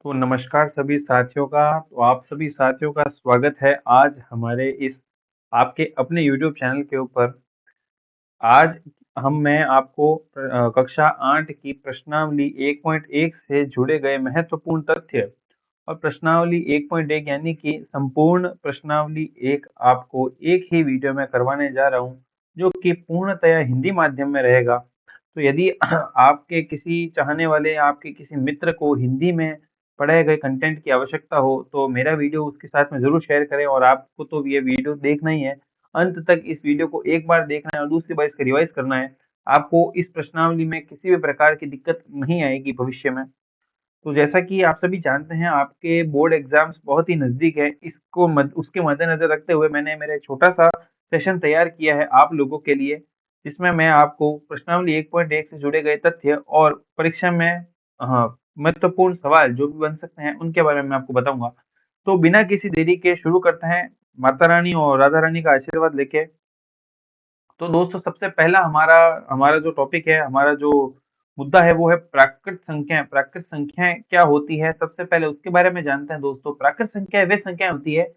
तो नमस्कार सभी साथियों का। तो आप सभी साथियों का स्वागत है आज हमारे इस आपके अपने YouTube चैनल के ऊपर। आज मैं आपको कक्षा 8 की प्रश्नावली 1.1 से जुड़े गए महत्वपूर्ण तथ्य और प्रश्नावली 1.1 यानी कि संपूर्ण प्रश्नावली एक आपको एक ही वीडियो में करवाने जा रहा हूँ, जो कि पूर्णतया हिंदी माध्यम में रहेगा। तो यदि आपके किसी चाहने वाले आपके किसी मित्र को हिंदी में पढ़ाए गए कंटेंट की आवश्यकता हो, तो मेरा वीडियो उसके साथ में ज़रूर शेयर करें और आपको तो ये वीडियो देखना ही है। अंत तक इस वीडियो को एक बार देखना है और दूसरी बार इसका रिवाइज़ करना है। आपको इस प्रश्नावली में किसी भी प्रकार की दिक्कत नहीं आएगी भविष्य में। तो जैसा कि आप सभी जानते हैं, आपके बोर्ड एग्ज़ाम्स बहुत ही नज़दीक है। इसको उसके मद्देनज़र रखते हुए मैंने मेरा एक छोटा-सा सेशन तैयार किया है आप लोगों के लिए, जिसमें मैं आपको प्रश्नावली 1.1 से जुड़े गए तथ्य और परीक्षा में महत्वपूर्ण सवाल जो भी बन सकते हैं, उनके बारे में मैं आपको बताऊँगा। तो बिना किसी देरी के शुरू करते हैं, माता रानी और राधा रानी का आशीर्वाद लेके। तो दोस्तों सबसे पहला हमारा हमारा जो टॉपिक है, हमारा जो मुद्दा है वो है प्राकृत संख्याएँ। प्राकृत संख्याएँ क्या होती है? सबसे पहले उसके बारे में जानते हैं दोस्तों। प्राकृत संख्याएँ वे संख्याएँ होती है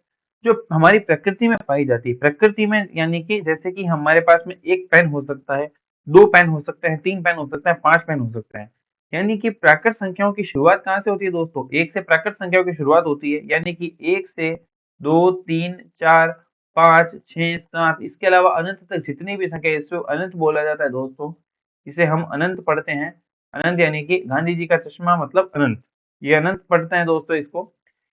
जो हमारी प्रकृति में पाई जाती है। प्रकृति में यानी कि जैसे कि हमारे पास में 1 पेन हो सकता है, 2 पेन हो सकते हैं, 3 पेन हो सकते हैं, 5 पेन हो सकते हैं। यानी कि प्राकृत संख्याओं की शुरुआत कहाँ से होती है दोस्तों? 1 से प्राकृत संख्याओं की शुरुआत होती है। यानी कि 1 से 2, 3, 4, 5, 6, 7 इसके अलावा अनंत तक जितनी भी संख्या है, इसको अनंत बोला जाता है दोस्तों। इसे हम अनंत पढ़ते हैं। अनंत यानी कि गांधी जी का चश्मा मतलब अनंत। ये अनंत पढ़ते हैं दोस्तों इसको।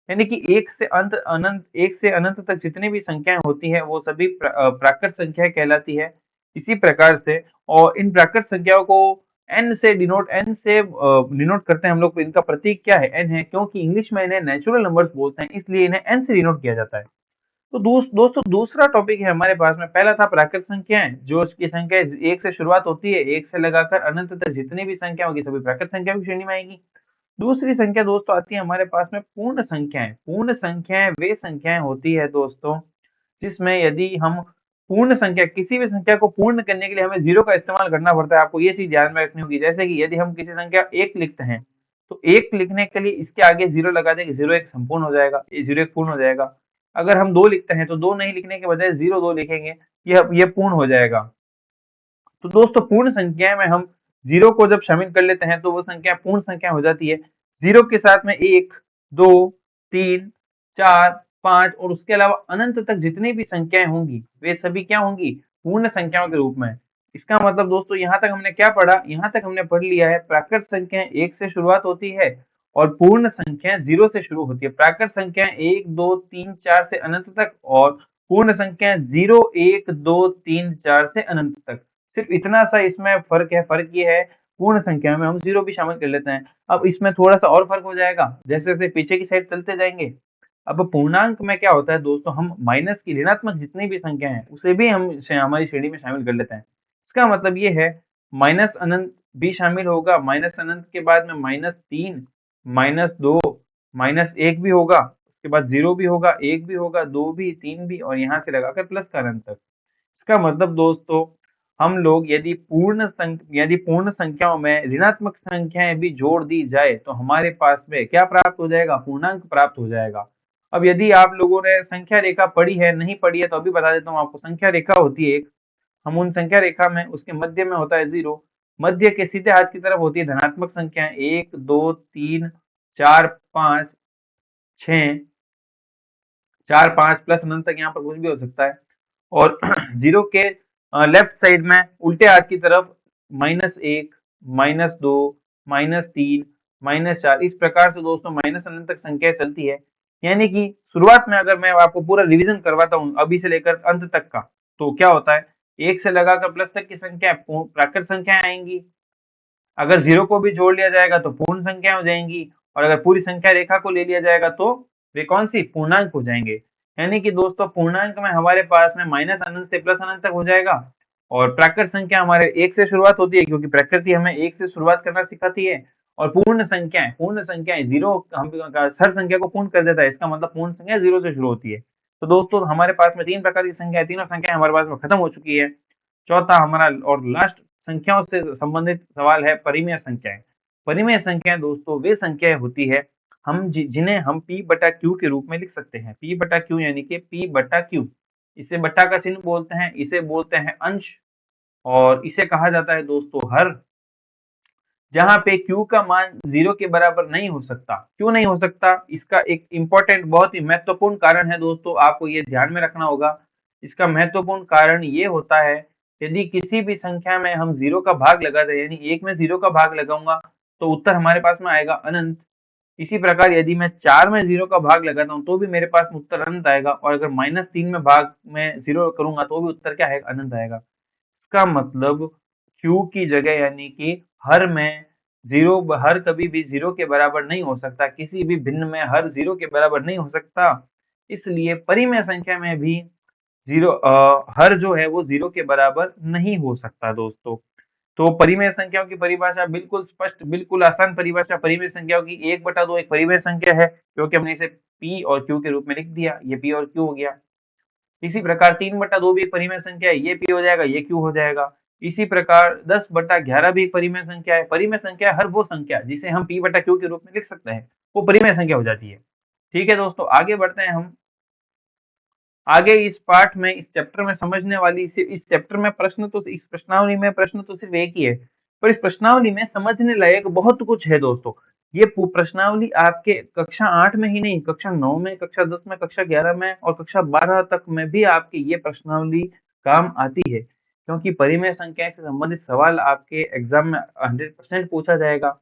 यानी कि 1 से अनंत तक जितनी भी संख्याएँ होती हैं, वो सभी प्राकृत संख्याएँ कहलाती है। इसी प्रकार से और इन प्राकृत संख्याओं को एन से डिनोट करते हैं हम लोग। इनका प्रतीक क्या है? एन है, क्योंकि इंग्लिश में इन्हें नेचुरल नंबर्स बोलते हैं, इसलिए इन्हें एन से डिनोट किया जाता है। तो दोस्तों दूसरा टॉपिक है हमारे पास में। पहला था प्राकृत संख्याएं, जो उसकी संख्या 1 से शुरुआत होती है, 1 से लगाकर अनंत तक जितनी भी संख्या होगी सभी प्राकृत संख्या की श्रेणी में आएगी। दूसरी संख्या दोस्तों आती है हमारे पास में पूर्ण संख्याएं। पूर्ण संख्याएं वे संख्याएं होती है दोस्तों, जिसमें यदि हम पूर्ण संख्या किसी भी संख्या को पूर्ण करने के लिए हमें जीरो का इस्तेमाल करना पड़ता है। आपको ये चीज ध्यान में रखनी होगी। जैसे कि यदि हम किसी संख्या 1 लिखते हैं, तो 1 लिखने के लिए इसके आगे जीरो लगा देंगे, जीरो एक संपूर्ण हो जाएगा, ये जीरो एक पूर्ण हो जाएगा। अगर हम 2 लिखते हैं तो 2 नहीं लिखने के बजाय 0 2 लिखेंगे, ये पूर्ण हो जाएगा। तो दोस्तों पूर्ण संख्या में हम जीरो को जब शामिल कर लेते हैं तो वो संख्या पूर्ण संख्या हो जाती है। जीरो के साथ में 1, 2, 3, 4, 5 और उसके अलावा अनंत तक जितनी भी संख्याएं होंगी वे सभी क्या होंगी? पूर्ण संख्याओं के रूप में। इसका मतलब दोस्तों यहाँ तक हमने क्या पढ़ा? यहाँ तक हमने पढ़ लिया है प्राकृत संख्याएं 1 से शुरुआत होती है और पूर्ण संख्याएं 0 से शुरू होती है। प्राकृत संख्याएं 1, 2, 3, 4 से अनंत तक और पूर्ण संख्याएं 0, 1, 2, 3, 4 से अनंत तक। सिर्फ इतना सा इसमें फ़र्क है। फ़र्क ये है पूर्ण संख्या में हम 0 भी शामिल कर लेते हैं। अब इसमें थोड़ा-सा और फ़र्क हो जाएगा, जैसे-जैसे पीछे की साइड चलते जाएँगे। अब पूर्णांक में क्या होता है दोस्तों, हम माइनस की ऋणात्मक जितनी भी संख्या है, उसे भी हम हमारी श्रेणी में शामिल कर लेते हैं। इसका मतलब ये है माइनस अनंत भी शामिल होगा। माइनस अनंत के बाद में -3, -2, -1 भी होगा। उसके बाद 0 भी होगा, 1 भी होगा, 2 भी, 3 भी और यहाँ से लगाकर प्लस का अनंत तक। इसका मतलब दोस्तों हम लोग यदि पूर्ण संख्याओं में ऋणात्मक संख्याएं भी जोड़ दी जाए तो हमारे पास में क्या प्राप्त हो जाएगा? पूर्णांक प्राप्त हो जाएगा। अब यदि आप लोगों ने संख्या रेखा पढ़ी है, नहीं पढ़ी है तो अभी बता देता हूँ आपको। संख्या रेखा होती है एक, हम उन संख्या रेखा में उसके मध्य में होता है जीरो, मध्य के सीधे हाथ की तरफ होती है धनात्मक संख्याएं 1, 2, 3, 4, 5, 6, 4, 5 प्लस अनंत तक यहाँ पर कुछ भी हो सकता है। और जीरो के लेफ्ट साइड में उल्टे हाथ की तरफ -1, -2, -3, -4 इस प्रकार से दोस्तों माइनस अनंत तक संख्या चलती है। यानी कि शुरुआत में अगर मैं आपको पूरा रिवीजन करवाता हूँ अभी से लेकर अंत तक का, तो क्या होता है? 1 से लगाकर प्लस तक की संख्या प्राकृत संख्याएं आएंगी। अगर जीरो को भी जोड़ लिया जाएगा तो पूर्ण संख्या हो जाएंगी और अगर पूरी संख्या रेखा को ले लिया जाएगा तो वे कौन सी? पूर्णांक हो जाएंगे। यानी कि दोस्तों पूर्णांक में हमारे पास में माइनस अनंत से प्लस अनंत तक हो जाएगा और प्राकृत संख्या हमारे 1 से शुरुआत होती है, क्योंकि प्रकृति हमें 1 से शुरुआत करना सिखाती है। और पूर्ण संख्याएं जीरो हम हर संख्या को पूर्ण कर देता है। इसका मतलब पूर्ण संख्या 0 से शुरू होती है। तो दोस्तों हमारे पास में 3 प्रकार की संख्या है, तीनों संख्याएं हमारे पास में खत्म हो चुकी है। चौथा हमारा और लास्ट संख्याओं से संबंधित सवाल है परिमेय संख्याएं। परिमेय संख्याएं दोस्तों वे संख्याएं होती है हम जिन्हें हम p बटा q के रूप में लिख सकते हैं। p बटा q यानी कि p बटा q। इसे बटा का चिन्ह बोलते हैं, इसे बोलते हैं अंश, और इसे कहा जाता है दोस्तों हर। जहाँ पे q का मान 0 के बराबर नहीं हो सकता। क्यों नहीं हो सकता? इसका एक इम्पोर्टेंट, बहुत ही महत्वपूर्ण कारण है दोस्तों, आपको ये ध्यान में रखना होगा। इसका महत्वपूर्ण कारण ये होता है, यदि किसी भी संख्या में हम 0 का भाग लगा दें, यानी 1 में 0 का भाग लगाऊंगा तो उत्तर हमारे पास में आएगा अनंत। इसी प्रकार यदि मैं 4 में 0 का भाग लगाता हूँ तो भी मेरे पास में उत्तर अनंत आएगा, और अगर -3 में भाग में 0 करूंगा तो भी उत्तर क्या है? अनंत आएगा। इसका मतलब q की जगह यानी कि हर में 0, हर कभी भी 0 के बराबर नहीं हो सकता। किसी भी भिन्न में हर 0 के बराबर नहीं हो सकता। इसलिए परिमेय संख्या में भी हर जो है वो 0 के बराबर नहीं हो सकता दोस्तों। तो परिमेय संख्याओं की परिभाषा बिल्कुल स्पष्ट, बिल्कुल आसान परिभाषा परिमेय संख्याओं की। 1/2 एक परिमेय संख्या है, क्योंकि हमने इसे p और q के रूप में लिख दिया। ये p और q हो गया। इसी प्रकार 3/2 भी एक परिमेय संख्या है, ये p हो जाएगा, ये q हो जाएगा। इसी प्रकार 10/11 भी एक परिमेय संख्या है। परिमेय संख्या हर वो संख्या जिसे हम p बटा q के रूप में लिख सकते हैं, वो परिमेय संख्या हो जाती है। ठीक है दोस्तों, आगे बढ़ते हैं हम। आगे इस पाठ में, इस चैप्टर में समझने वाली, इस चैप्टर में प्रश्न तो, इस प्रश्नावली में प्रश्न तो सिर्फ एक ही है, पर इस प्रश्नावली में समझने लायक बहुत कुछ है दोस्तों। ये प्रश्नावली आपके कक्षा 8 में ही नहीं, कक्षा 9 में, कक्षा 10 में, कक्षा 11 में और कक्षा 12 तक में भी आपकी ये प्रश्नावली काम आती है, क्योंकि परिमेय संख्या से संबंधित सवाल आपके एग्जाम में 100% पूछा जाएगा।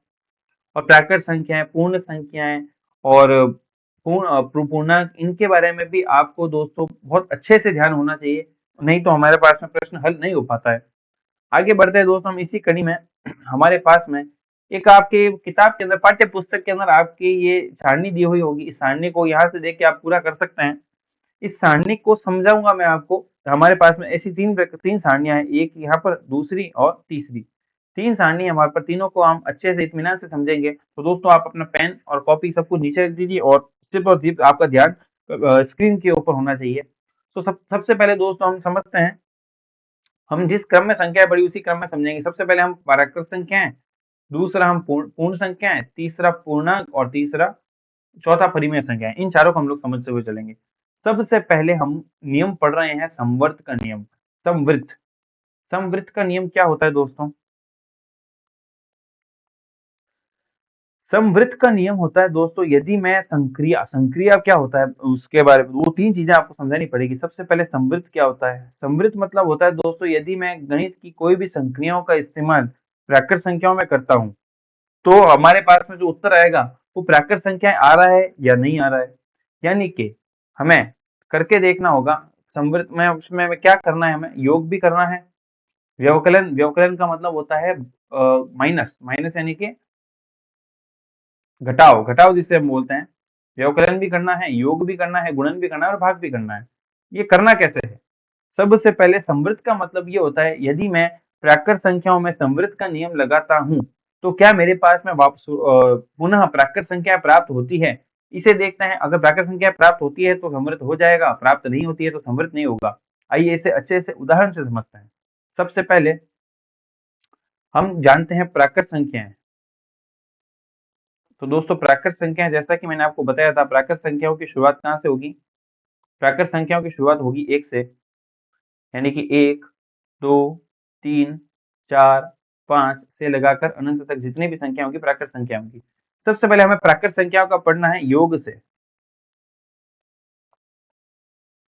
और प्राकृत संख्याएं, पूर्ण संख्याएं और पूर्णांक, इनके बारे में भी आपको दोस्तों बहुत अच्छे से ध्यान होना चाहिए, नहीं तो हमारे पास में प्रश्न हल नहीं हो पाता है। आगे बढ़ते हैं दोस्तों, हम इसी कड़ी में हमारे पास में एक आपके किताब के अंदर, पाठ्य पुस्तक के अंदर आपकी ये सारणी दी हुई होगी। इस सारणी को यहाँ से देख के आप पूरा कर सकते हैं। इस सारणी को समझाऊंगा मैं आपको। हमारे पास में ऐसी तीन सारणियां हैं, एक यहाँ पर, दूसरी और तीसरी। तीन सारणी हमारे पर, तीनों को हम अच्छे से इत्मीनान से समझेंगे। तो दोस्तों आप अपना पेन और कॉपी सब कुछ नीचे रख दीजिए, और सिर्फ और सिर्फ आपका ध्यान स्क्रीन के ऊपर होना चाहिए। तो सबसे पहले दोस्तों हम समझते हैं, हम जिस क्रम में संख्या बढ़ी उसी क्रम में समझेंगे। सबसे पहले हम प्राकृत संख्याएं, दूसरा हम पूर्ण संख्याएं, तीसरा पूर्णांक, और तीसरा चौथा परिमेय संख्या है। इन चारों को हम लोग समझते हुए चलेंगे। सबसे पहले हम नियम पढ़ रहे हैं संवर्त का नियम, समवृत्त। समवृत्त का नियम क्या होता है दोस्तों? समवृत्त का नियम होता है दोस्तों, यदि मैं संक्रिया, संक्रिया क्या होता है उसके बारे में, वो तीन चीजें आपको समझानी पड़ेगी। सबसे पहले समवृत्त क्या होता है? समवृत्त मतलब होता है दोस्तों, यदि मैं गणित की कोई भी संक्रियाओं का इस्तेमाल प्राकृत संख्याओं में करता हूँ, तो हमारे पास में जो उत्तर आएगा वो प्राकृत संख्याएं आ रहा है या नहीं आ रहा है। यानी कि हमें करके देखना होगा समवृत्त में। उसमें हमें क्या करना है? हमें योग भी करना है, व्यवकलन, व्यवकलन का मतलब होता है माइनस, माइनस यानी कि घटाव, घटाव जिसे हम बोलते हैं। व्यवकलन भी करना है, योग भी करना है, गुणन भी करना है और भाग भी करना है। ये करना कैसे है? सबसे पहले समवृत्त का मतलब ये होता है, यदि मैं प्राकृत संख्याओं में समवृत्त का नियम लगाता हूं तो क्या मेरे पास में वापस पुनः प्राकृत संख्या प्राप्त होती है? इसे देखते हैं। अगर प्राकृत संख्या प्राप्त होती है तो समवृत्त हो जाएगा, प्राप्त नहीं होती है तो समवृत्त नहीं होगा। आइए इसे अच्छे से उदाहरण से समझते हैं। सबसे पहले हम जानते हैं प्राकृत संख्याएं। तो दोस्तों प्राकृत संख्याएं, जैसा कि मैंने आपको बताया था, प्राकृत संख्याओं की शुरुआत कहाँ से होगी? प्राकृत संख्याओं की शुरुआत होगी 1 से, यानी कि 1, 2, 3, 4, 5 से लगाकर अनंत तक जितनी भी संख्या होगी प्राकृत संख्या होगी। सबसे पहले हमें प्राकृत संख्याओं का पढ़ना है योग से।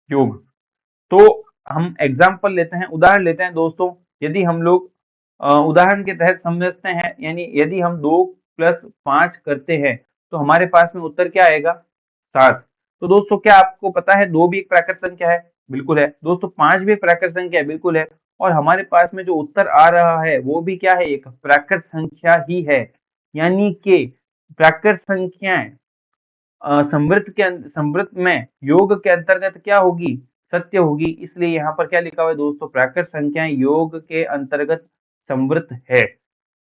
योग, तो हम एग्जाम्पल लेते हैं, उदाहरण लेते हैं दोस्तों। यदि हम लोग उदाहरण के तहत समझते हैं, यानी यदि हम 2 + 5 करते हैं तो हमारे पास में उत्तर क्या आएगा? 7। तो दोस्तों क्या आपको पता है 2 भी एक प्राकृत संख्या है? बिल्कुल है। दोस्तों 5 भी एक प्राकृत संख्या है? बिल्कुल है। और हमारे पास में जो उत्तर आ रहा है वो भी क्या है? एक प्राकृत संख्या ही है। यानी कि प्राकृत संख्याएं समवृत्त में योग के अंतर्गत क्या होगी? सत्य होगी। इसलिए यहाँ पर क्या लिखा हुआ है दोस्तों? प्राकृत संख्याएं योग के अंतर्गत समवृत्त है।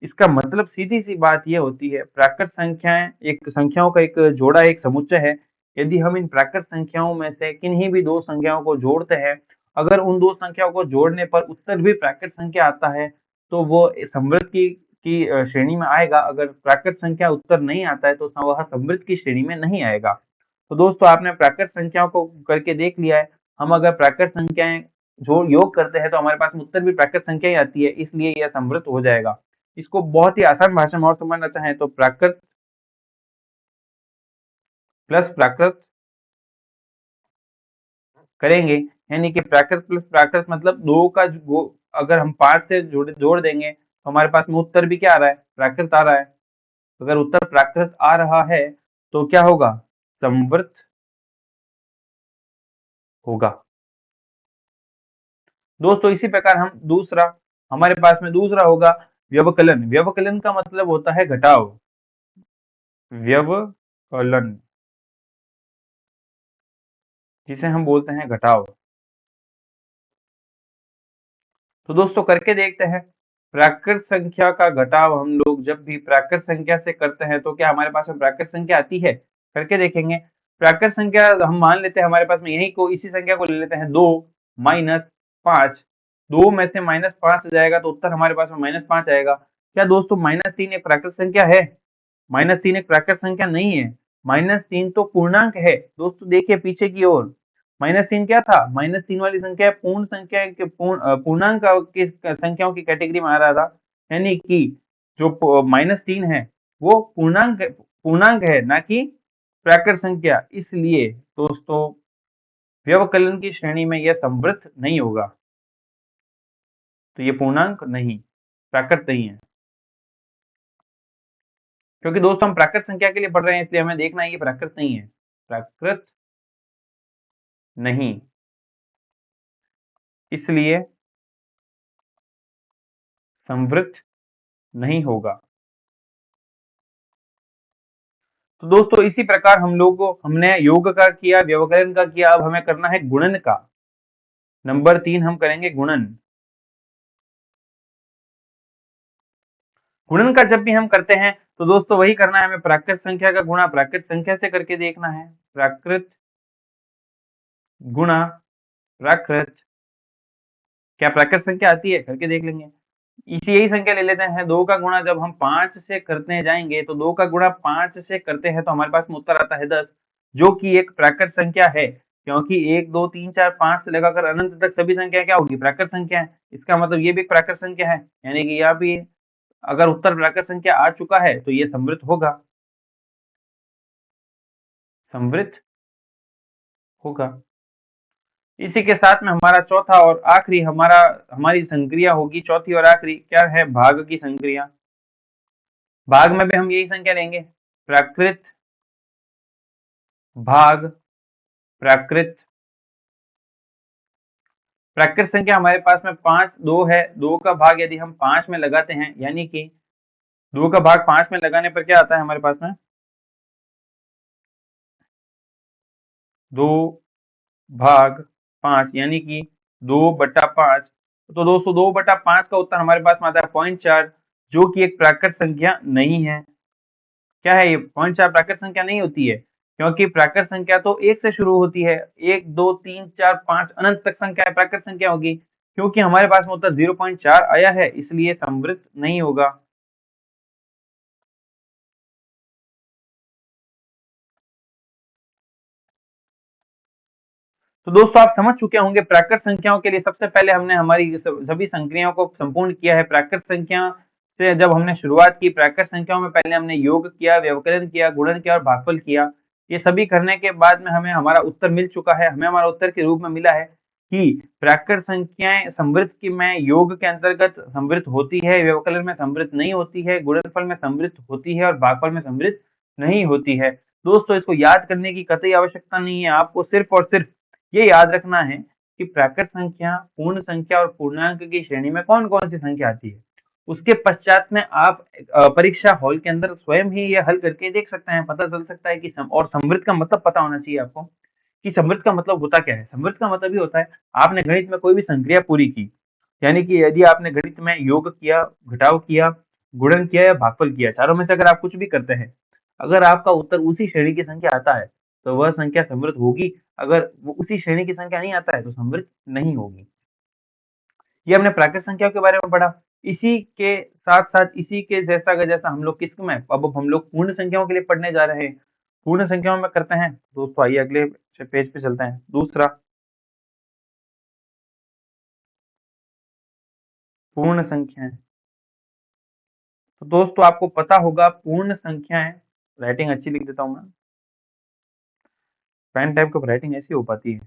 इसका मतलब सीधी सी बात यह होती है, प्राकृत संख्याएं एक संख्याओं का एक जोड़ा, एक समुच्चय है। यदि हम इन प्राकृत संख्याओं में से किन्हीं भी दो संख्याओं को जोड़ते हैं, अगर उन दो संख्याओं को जोड़ने पर उत्तर भी प्राकृत संख्या आता है तो वो समवृत्त की की श्रेणी में आएगा। अगर प्राकृत संख्या उत्तर नहीं आता है तो वह समृद्ध की श्रेणी में नहीं आएगा। तो दोस्तों आपने प्राकृत संख्याओं को करके देख लिया है। हम अगर प्राकृत संख्याएं जो योग करते हैं तो हमारे पास में उत्तर भी प्राकृत संख्या ही आती है, इसलिए यह समृद्ध हो जाएगा। इसको बहुत ही आसान भाषा में और समझना चाहें तो प्राकृत प्लस प्राकृत करेंगे, यानी कि प्राकृत प्लस प्राकृत मतलब दो का अगर हम 5 से जोड़ देंगे तो हमारे पास में उत्तर भी क्या आ रहा है, प्राकृत आ रहा है। अगर उत्तर प्राकृत आ रहा है तो क्या होगा, समृद्ध होगा। दोस्तों इसी प्रकार हम दूसरा, हमारे पास में दूसरा होगा व्यवकलन। व्यवकलन का मतलब होता है घटाव। व्यवकलन जिसे हम बोलते हैं घटाव। तो दोस्तों करके देखते हैं। प्राकृत संख्या का घटाव हम लोग जब भी प्राकृत संख्या से करते हैं तो क्या हमारे पास में प्राकृत संख्या आती है, करके देखेंगे। प्राकृत संख्या हम मान लेते हैं हमारे पास में यही को इसी संख्या को ले लेते हैं 2 माइनस 5। 2 में से -5 जाएगा तो उत्तर हमारे पास में -5 आएगा। क्या दोस्तों -3 एक प्राकृत संख्या है? -3 एक प्राकृत संख्या नहीं है। -3 तो पूर्णांक है। दोस्तों देखिए पीछे की ओर, -3 क्या था, -3 वाली संख्या पूर्ण संख्या के पूर्णांक की संख्याओं की कैटेगरी में आ रहा था। यानी कि जो -3 है वो पूर्णांक है, ना कि प्राकृत संख्या। इसलिए दोस्तों व्यवकलन की श्रेणी में यह समृद्ध नहीं होगा। तो ये पूर्णांक नहीं, प्राकृत नहीं है। क्योंकि दोस्तों हम प्राकृत संख्या के लिए पढ़ रहे हैं, इसलिए हमें देखना है ये प्राकृत नहीं है, प्राकृत नहीं, इसलिए समृद्ध नहीं होगा। तो दोस्तों इसी प्रकार हम लोग को, हमने योग का किया, व्यवकलन का किया, अब हमें करना है गुणन का। नंबर 3 हम करेंगे गुणन। गुणन का जब भी हम करते हैं तो दोस्तों वही करना है हमें, प्राकृत संख्या का गुणा प्राकृत संख्या से करके देखना है। प्राकृत गुणा प्राकृत, क्या प्राकृत संख्या आती है, करके देख लेंगे। इसी यही संख्या ले लेते हैं। 2 का गुणा जब हम 5 से करते जाएंगे तो 2 का गुणा 5 से करते हैं तो हमारे पास में उत्तर आता है 10, जो कि एक प्राकृत संख्या है। क्योंकि 1 2 3 4 5 से लगाकर अनंत तक सभी संख्या क्या होगी, प्राकृत संख्या है। इसका मतलब ये भी एक प्राकृत संख्या है, यानी कि यहाँ भी अगर उत्तर प्राकृत संख्या आ चुका है तो ये समृद्ध होगा, समृद्ध होगा। इसी के साथ में हमारा चौथा और आखिरी हमारी संक्रिया होगी, चौथी और आखिरी क्या है, भाग की संक्रिया। भाग में भी हम यही संख्या लेंगे, प्राकृत भाग प्राकृत। प्राकृत संख्या हमारे पास में 5 2 है। 2 का भाग यदि हम 5 में लगाते हैं, यानी कि 2 का भाग 5 में लगाने पर क्या आता है हमारे पास में, 2 भाग 5, यानी कि 2/5। तो दोस्तों 2/5 का उत्तर हमारे पास में आता है 0.4, जो कि एक प्राकृत संख्या नहीं है। क्या है ये, 0.4 प्राकृत संख्या नहीं होती है, क्योंकि प्राकृत संख्या तो 1 से शुरू होती है। 1 2 3 4 5 अनंत तक संख्या प्राकृत संख्या होगी। क्योंकि हमारे पास में उत्तर 0.4 आया है, इसलिए समृद्ध नहीं होगा। तो दोस्तों आप समझ चुके होंगे प्राकृत संख्याओं के लिए सबसे पहले हमने हमारी सभी संक्रियाओं को संपूर्ण किया है। प्राकृत संख्या से जब हमने शुरुआत की, प्राकृत संख्याओं में पहले हमने योग किया, व्यवकलन किया, गुणन किया और भागफल किया। ये सभी करने के बाद में हमें हमारा उत्तर मिल चुका है। हमें हमारा उत्तर के रूप में मिला है कि प्राकृत संख्याएं समृद्ध की में योग के अंतर्गत समृद्ध होती है, व्यवकलन में समृद्ध नहीं होती है, गुणनफल में समृद्ध होती है और भागफल में समृद्ध नहीं होती है। दोस्तों इसको याद करने की कतई आवश्यकता नहीं है, आपको सिर्फ और सिर्फ ये याद रखना है कि प्राकृत संख्या, पूर्ण संख्या और पूर्णांक की श्रेणी में कौन कौन सी संख्या आती है। उसके पश्चात में आप परीक्षा हॉल के अंदर स्वयं ही ये हल करके देख सकते हैं, पता चल सकता है कि और समृद्ध का मतलब पता होना चाहिए आपको कि समृद्ध का मतलब होता क्या है। समृद्ध का मतलब ये होता है आपने गणित में कोई भी संक्रिया पूरी की, यानी कि यदि आपने गणित में योग किया, घटाव किया, गुणन किया या भागफल किया, चारों में से अगर आप कुछ भी करते हैं, अगर आपका उत्तर उसी श्रेणी की संख्या आता है तो वह संख्या समृद्ध होगी। अगर वो उसी श्रेणी की संख्या नहीं आता है तो समृद्ध नहीं होगी। ये हमने प्राकृत संख्याओं के बारे में पढ़ा। इसी के साथ साथ इसी के जैसा का जैसा हम लोग किस में, अब हम लोग पूर्ण संख्याओं के लिए पढ़ने जा रहे हैं। पूर्ण संख्याओं में करते हैं दोस्तों, आइए अगले पेज पे चलते हैं। दूसरा, पूर्ण संख्याएं। तो दोस्तों आपको पता होगा पूर्ण संख्याएं, राइटिंग अच्छी लिख देता हूं मैं, पेन टाइप की राइटिंग ऐसी हो पाती है।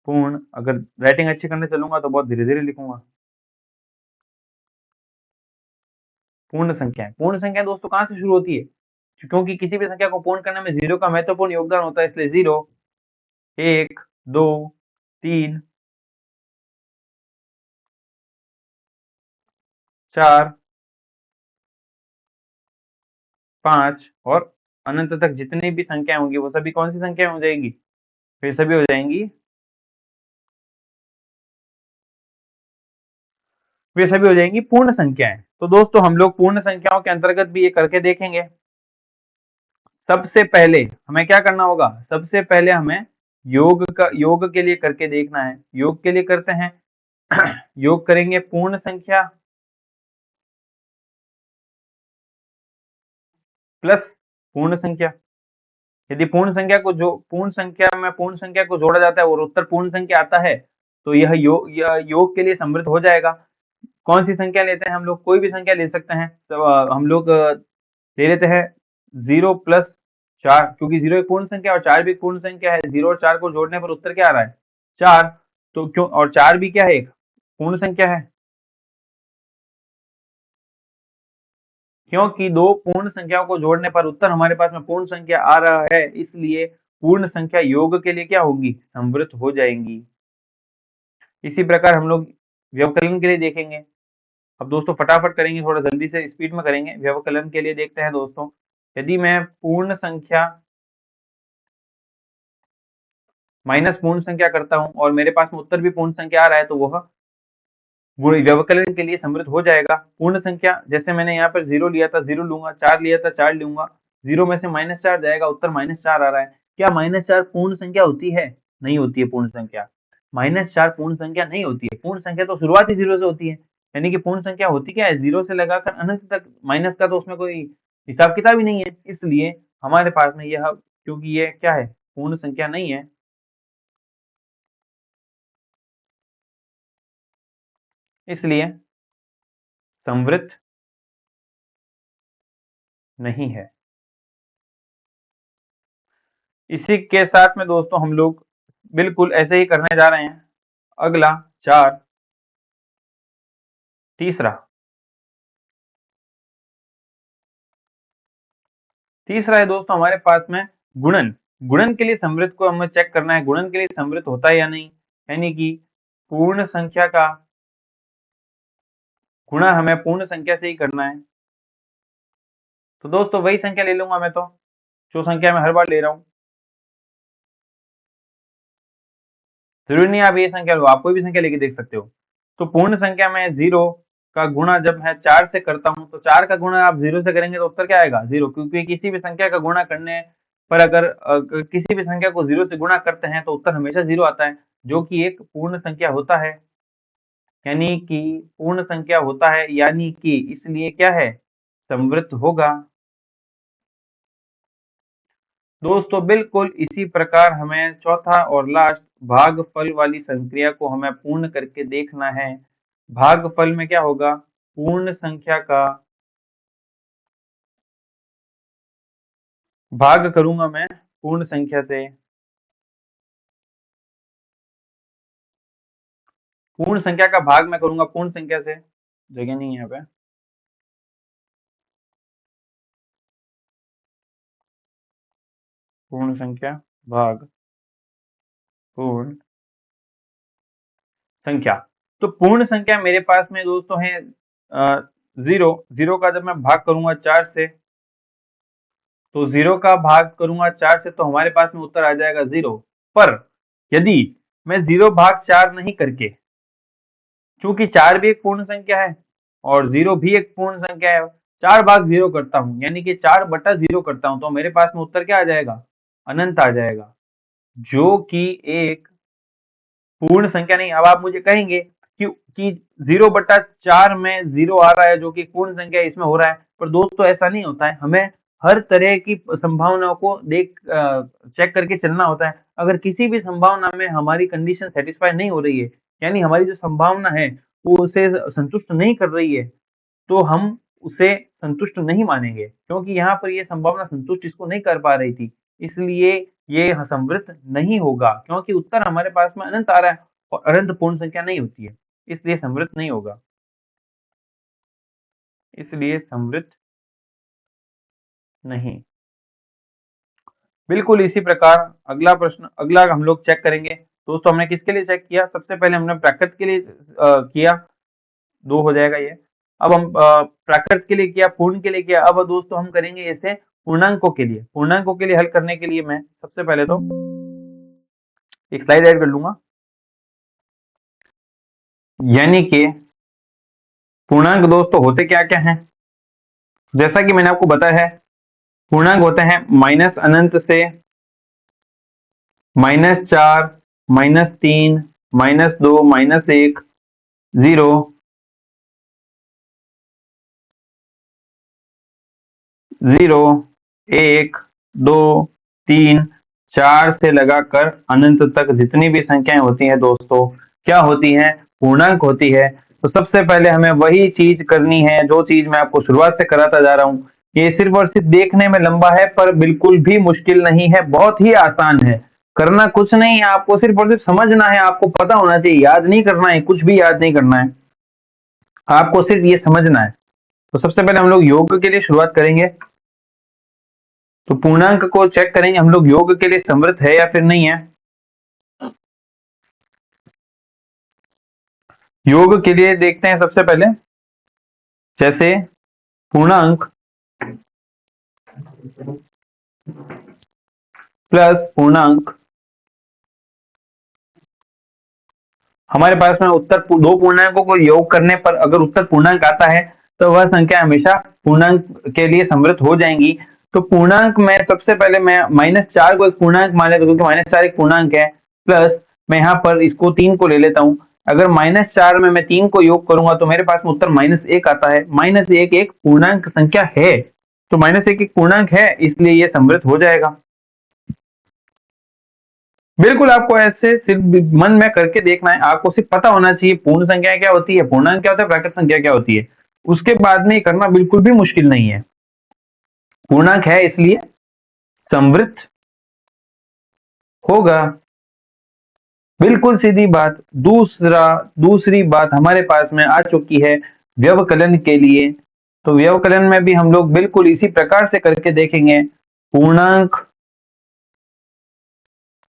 पूर्ण, अगर राइटिंग अच्छी करने चलूंगा तो बहुत धीरे धीरे लिखूंगा। पूर्ण संख्याएं, पूर्ण संख्या दोस्तों कहाँ से शुरू होती है? क्योंकि किसी भी संख्या को पूर्ण करने में जीरो का महत्वपूर्ण योगदान होता है, इसलिए 0, 1, 2, 3, 4, 5 और अनंत तक जितनी भी संख्याएं होंगी वो सभी कौन सी संख्या हो जाएगी? फिर सभी हो जाएंगी, वे सभी हो जाएंगी पूर्ण संख्याएं। तो दोस्तों हम लोग पूर्ण संख्याओं के अंतर्गत भी ये करके देखेंगे। सबसे पहले हमें क्या करना होगा? सबसे पहले हमें योग के लिए करके देखना है। योग के लिए करते हैं योग करेंगे पूर्ण संख्या प्लस पूर्ण संख्या। यदि पूर्ण संख्या में पूर्ण संख्या को जोड़ा जाता है और उत्तर पूर्ण संख्या आता है तो यह योग के लिए समृद्ध हो जाएगा। कौन सी संख्या लेते हैं हम लोग? कोई भी संख्या ले सकते हैं। तो हम लोग ले लेते हैं 0+4, क्योंकि 0 एक पूर्ण संख्या और 4 भी एक पूर्ण संख्या है। 0 और 4 को जोड़ने पर उत्तर क्या आ रहा है? 4। तो क्यों, और 4 भी क्या है? एक पूर्ण संख्या है, क्योंकि दो पूर्ण संख्याओं को जोड़ने पर उत्तर हमारे पास में पूर्ण संख्या आ रहा है, इसलिए पूर्ण संख्या योग के लिए क्या होगी? समृद्ध हो जाएंगी। इसी प्रकार हम लोग व्यवकलन के लिए देखेंगे। अब दोस्तों फटाफट करेंगे, थोड़ा जल्दी से स्पीड में करेंगे। व्यवकलन के लिए देखते हैं दोस्तों, यदि मैं पूर्ण संख्या माइनस पूर्ण संख्या करता हूं और मेरे पास में उत्तर भी पूर्ण संख्या आ रहा है तो वह व्यवकलन के लिए समृद्ध हो जाएगा। पूर्ण संख्या, जैसे मैंने यहाँ पर 0 लिया था 0 लूंगा, 4 लिया था 4 लूंगा, 0 में से -4 जाएगा, उत्तर -4 आ रहा है। क्या -4 पूर्ण संख्या होती है? नहीं होती है पूर्ण संख्या। -4 पूर्ण संख्या नहीं होती है। पूर्ण संख्या तो शुरुआती 0 से होती है। यानी कि पूर्ण संख्या होती क्या है? 0 से लगाकर अनंत तक। माइनस का तो उसमें कोई हिसाब किताब ही नहीं है, इसलिए हमारे पास में यह, क्योंकि ये क्या है? पूर्ण संख्या नहीं है, इसलिए समृद्ध नहीं है। इसी के साथ में दोस्तों हम लोग बिल्कुल ऐसे ही करने जा रहे हैं। अगला 4, तीसरा है दोस्तों हमारे पास में गुणन। गुणन के लिए समृद्ध को हमें चेक करना है, गुणन के लिए समृद्ध होता है या नहीं। यानी कि पूर्ण संख्या का गुणा हमें पूर्ण संख्या से ही करना है। तो दोस्तों वही संख्या ले लूंगा मैं, तो जो संख्या मैं हर बार ले रहा हूँ। जरूरी नहीं आप ये संख्या लो, आप कोई भी संख्या लेके देख सकते हो। तो पूर्ण संख्या में 0 का गुणा जब मैं 4 से करता हूँ तो 4 का गुणा आप 0 से करेंगे तो उत्तर क्या आएगा? 0, क्योंकि किसी भी संख्या का गुणा करने पर अगर किसी भी संख्या को 0 से गुणा करते हैं तो उत्तर हमेशा 0 आता है, जो कि एक पूर्ण संख्या होता है। यानी कि पूर्ण संख्या होता है, यानी कि इसलिए क्या है? समृद्ध होगा। दोस्तों बिल्कुल इसी प्रकार हमें चौथा और लास्ट भागफल वाली संक्रिया को हमें पूर्ण करके देखना है। भागफल में क्या होगा? पूर्ण संख्या का भाग करूंगा मैं पूर्ण संख्या से। पूर्ण संख्या का भाग मैं करूंगा पूर्ण संख्या से, जगह नहीं है यहाँ पे। पूर्ण संख्या भाग पूर्ण संख्या। तो पूर्ण संख्या मेरे पास में दोस्तों है 0। 0 का जब मैं भाग करूंगा 4 से, तो 0 का भाग करूंगा 4 से तो हमारे पास में उत्तर आ जाएगा 0। पर यदि मैं 0 भाग 4 नहीं करके, क्योंकि 4 भी एक पूर्ण संख्या है और 0 भी एक पूर्ण संख्या है, 4 भाग 0 करता हूं, यानी कि 4/0 करता हूं, तो मेरे पास में उत्तर क्या आ जाएगा? अनंत आ जाएगा, जो कि एक पूर्ण संख्या नहीं। अब आप मुझे कहेंगे कि 0/4 में 0 आ रहा है जो कि पूर्ण संख्या इसमें हो रहा है, पर दोस्तों ऐसा नहीं होता है। हमें हर तरह की संभावनाओं को चेक करके चलना होता है। अगर किसी भी संभावना में हमारी कंडीशन सेटिस्फाई नहीं हो रही है, यानी हमारी जो संभावना है वो उसे संतुष्ट नहीं कर रही है, तो हम उसे संतुष्ट नहीं मानेंगे, क्योंकि यहाँ पर ये संभावना संतुष्ट इसको नहीं कर पा रही थी। इसलिए ये समृद्ध नहीं होगा, क्योंकि उत्तर हमारे पास में अनंत आ रहा है और अनंत पूर्ण संख्या नहीं होती है, इसलिए समृद्ध नहीं होगा। इसलिए समृद्ध नहीं। बिल्कुल इसी प्रकार अगला हम लोग चेक करेंगे। दोस्तों हमने किसके लिए चेक किया? सबसे पहले हमने प्राकृत के लिए किया, 2 हो जाएगा ये। अब हम प्राकृत के लिए किया, पूर्ण के लिए किया। अब दोस्तों हम करेंगे इसे पूर्णांकों के लिए। पूर्णांकों के लिए हल करने के लिए मैं सबसे पहले तो एक स्लाइड ऐड कर लूंगा, यानी कि पूर्णांक दोस्तों होते क्या क्या हैं। जैसा कि मैंने आपको बताया है, पूर्णांक होते हैं माइनस अनंत से -4, -3, -2, -1, 0, 0, 1, 2, 3, 4 से लगाकर अनंत तक जितनी भी संख्याएं होती हैं दोस्तों, क्या होती हैं? पूर्णांक होती है। तो सबसे पहले हमें वही चीज करनी है जो चीज मैं आपको शुरुआत से कराता जा रहा हूँ। ये सिर्फ और सिर्फ देखने में लंबा है, पर बिल्कुल भी मुश्किल नहीं है, बहुत ही आसान है। करना कुछ नहीं है, आपको सिर्फ और सिर्फ समझना है, आपको पता होना चाहिए, याद नहीं करना है, कुछ भी याद नहीं करना है, आपको सिर्फ ये समझना है। तो सबसे पहले हम लोग योग के लिए शुरुआत करेंगे। तो पूर्णांक को चेक करेंगे हम लोग, योग के लिए समृद्ध है या फिर नहीं है। योग के लिए देखते हैं सबसे पहले, जैसे पूर्णांक प्लस पूर्णांक, हमारे पास में उत्तर दो पूर्णांकों को योग करने पर अगर उत्तर पूर्णांक आता है तो वह संख्या हमेशा पूर्णांक के लिए समृद्ध हो जाएंगी। तो पूर्णांक में सबसे पहले मैं -4 को एक पूर्णांक मान लेता हूँ, क्योंकि -4 एक पूर्णांक है। प्लस मैं यहाँ पर इसको 3 को ले लेता हूँ। अगर -4 में मैं 3 को योग करूंगा तो मेरे पास में उत्तर -1 आता है। -1 एक पूर्णांक संख्या है, तो -1 एक पूर्णांक है, इसलिए ये समृद्ध हो जाएगा। बिल्कुल आपको ऐसे सिर्फ मन में करके देखना है, आपको सिर्फ पता होना चाहिए पूर्ण संख्या क्या होती है, पूर्णांक क्या होता है, प्राकृत संख्या क्या होती है। उसके बाद में करना बिल्कुल भी मुश्किल नहीं है। पूर्णांक है इसलिए समृद्ध होगा, बिल्कुल सीधी बात। दूसरी बात हमारे पास में आ चुकी है व्यवकलन के लिए। तो व्यवकलन में भी हम लोग बिल्कुल इसी प्रकार से करके देखेंगे, पूर्णांक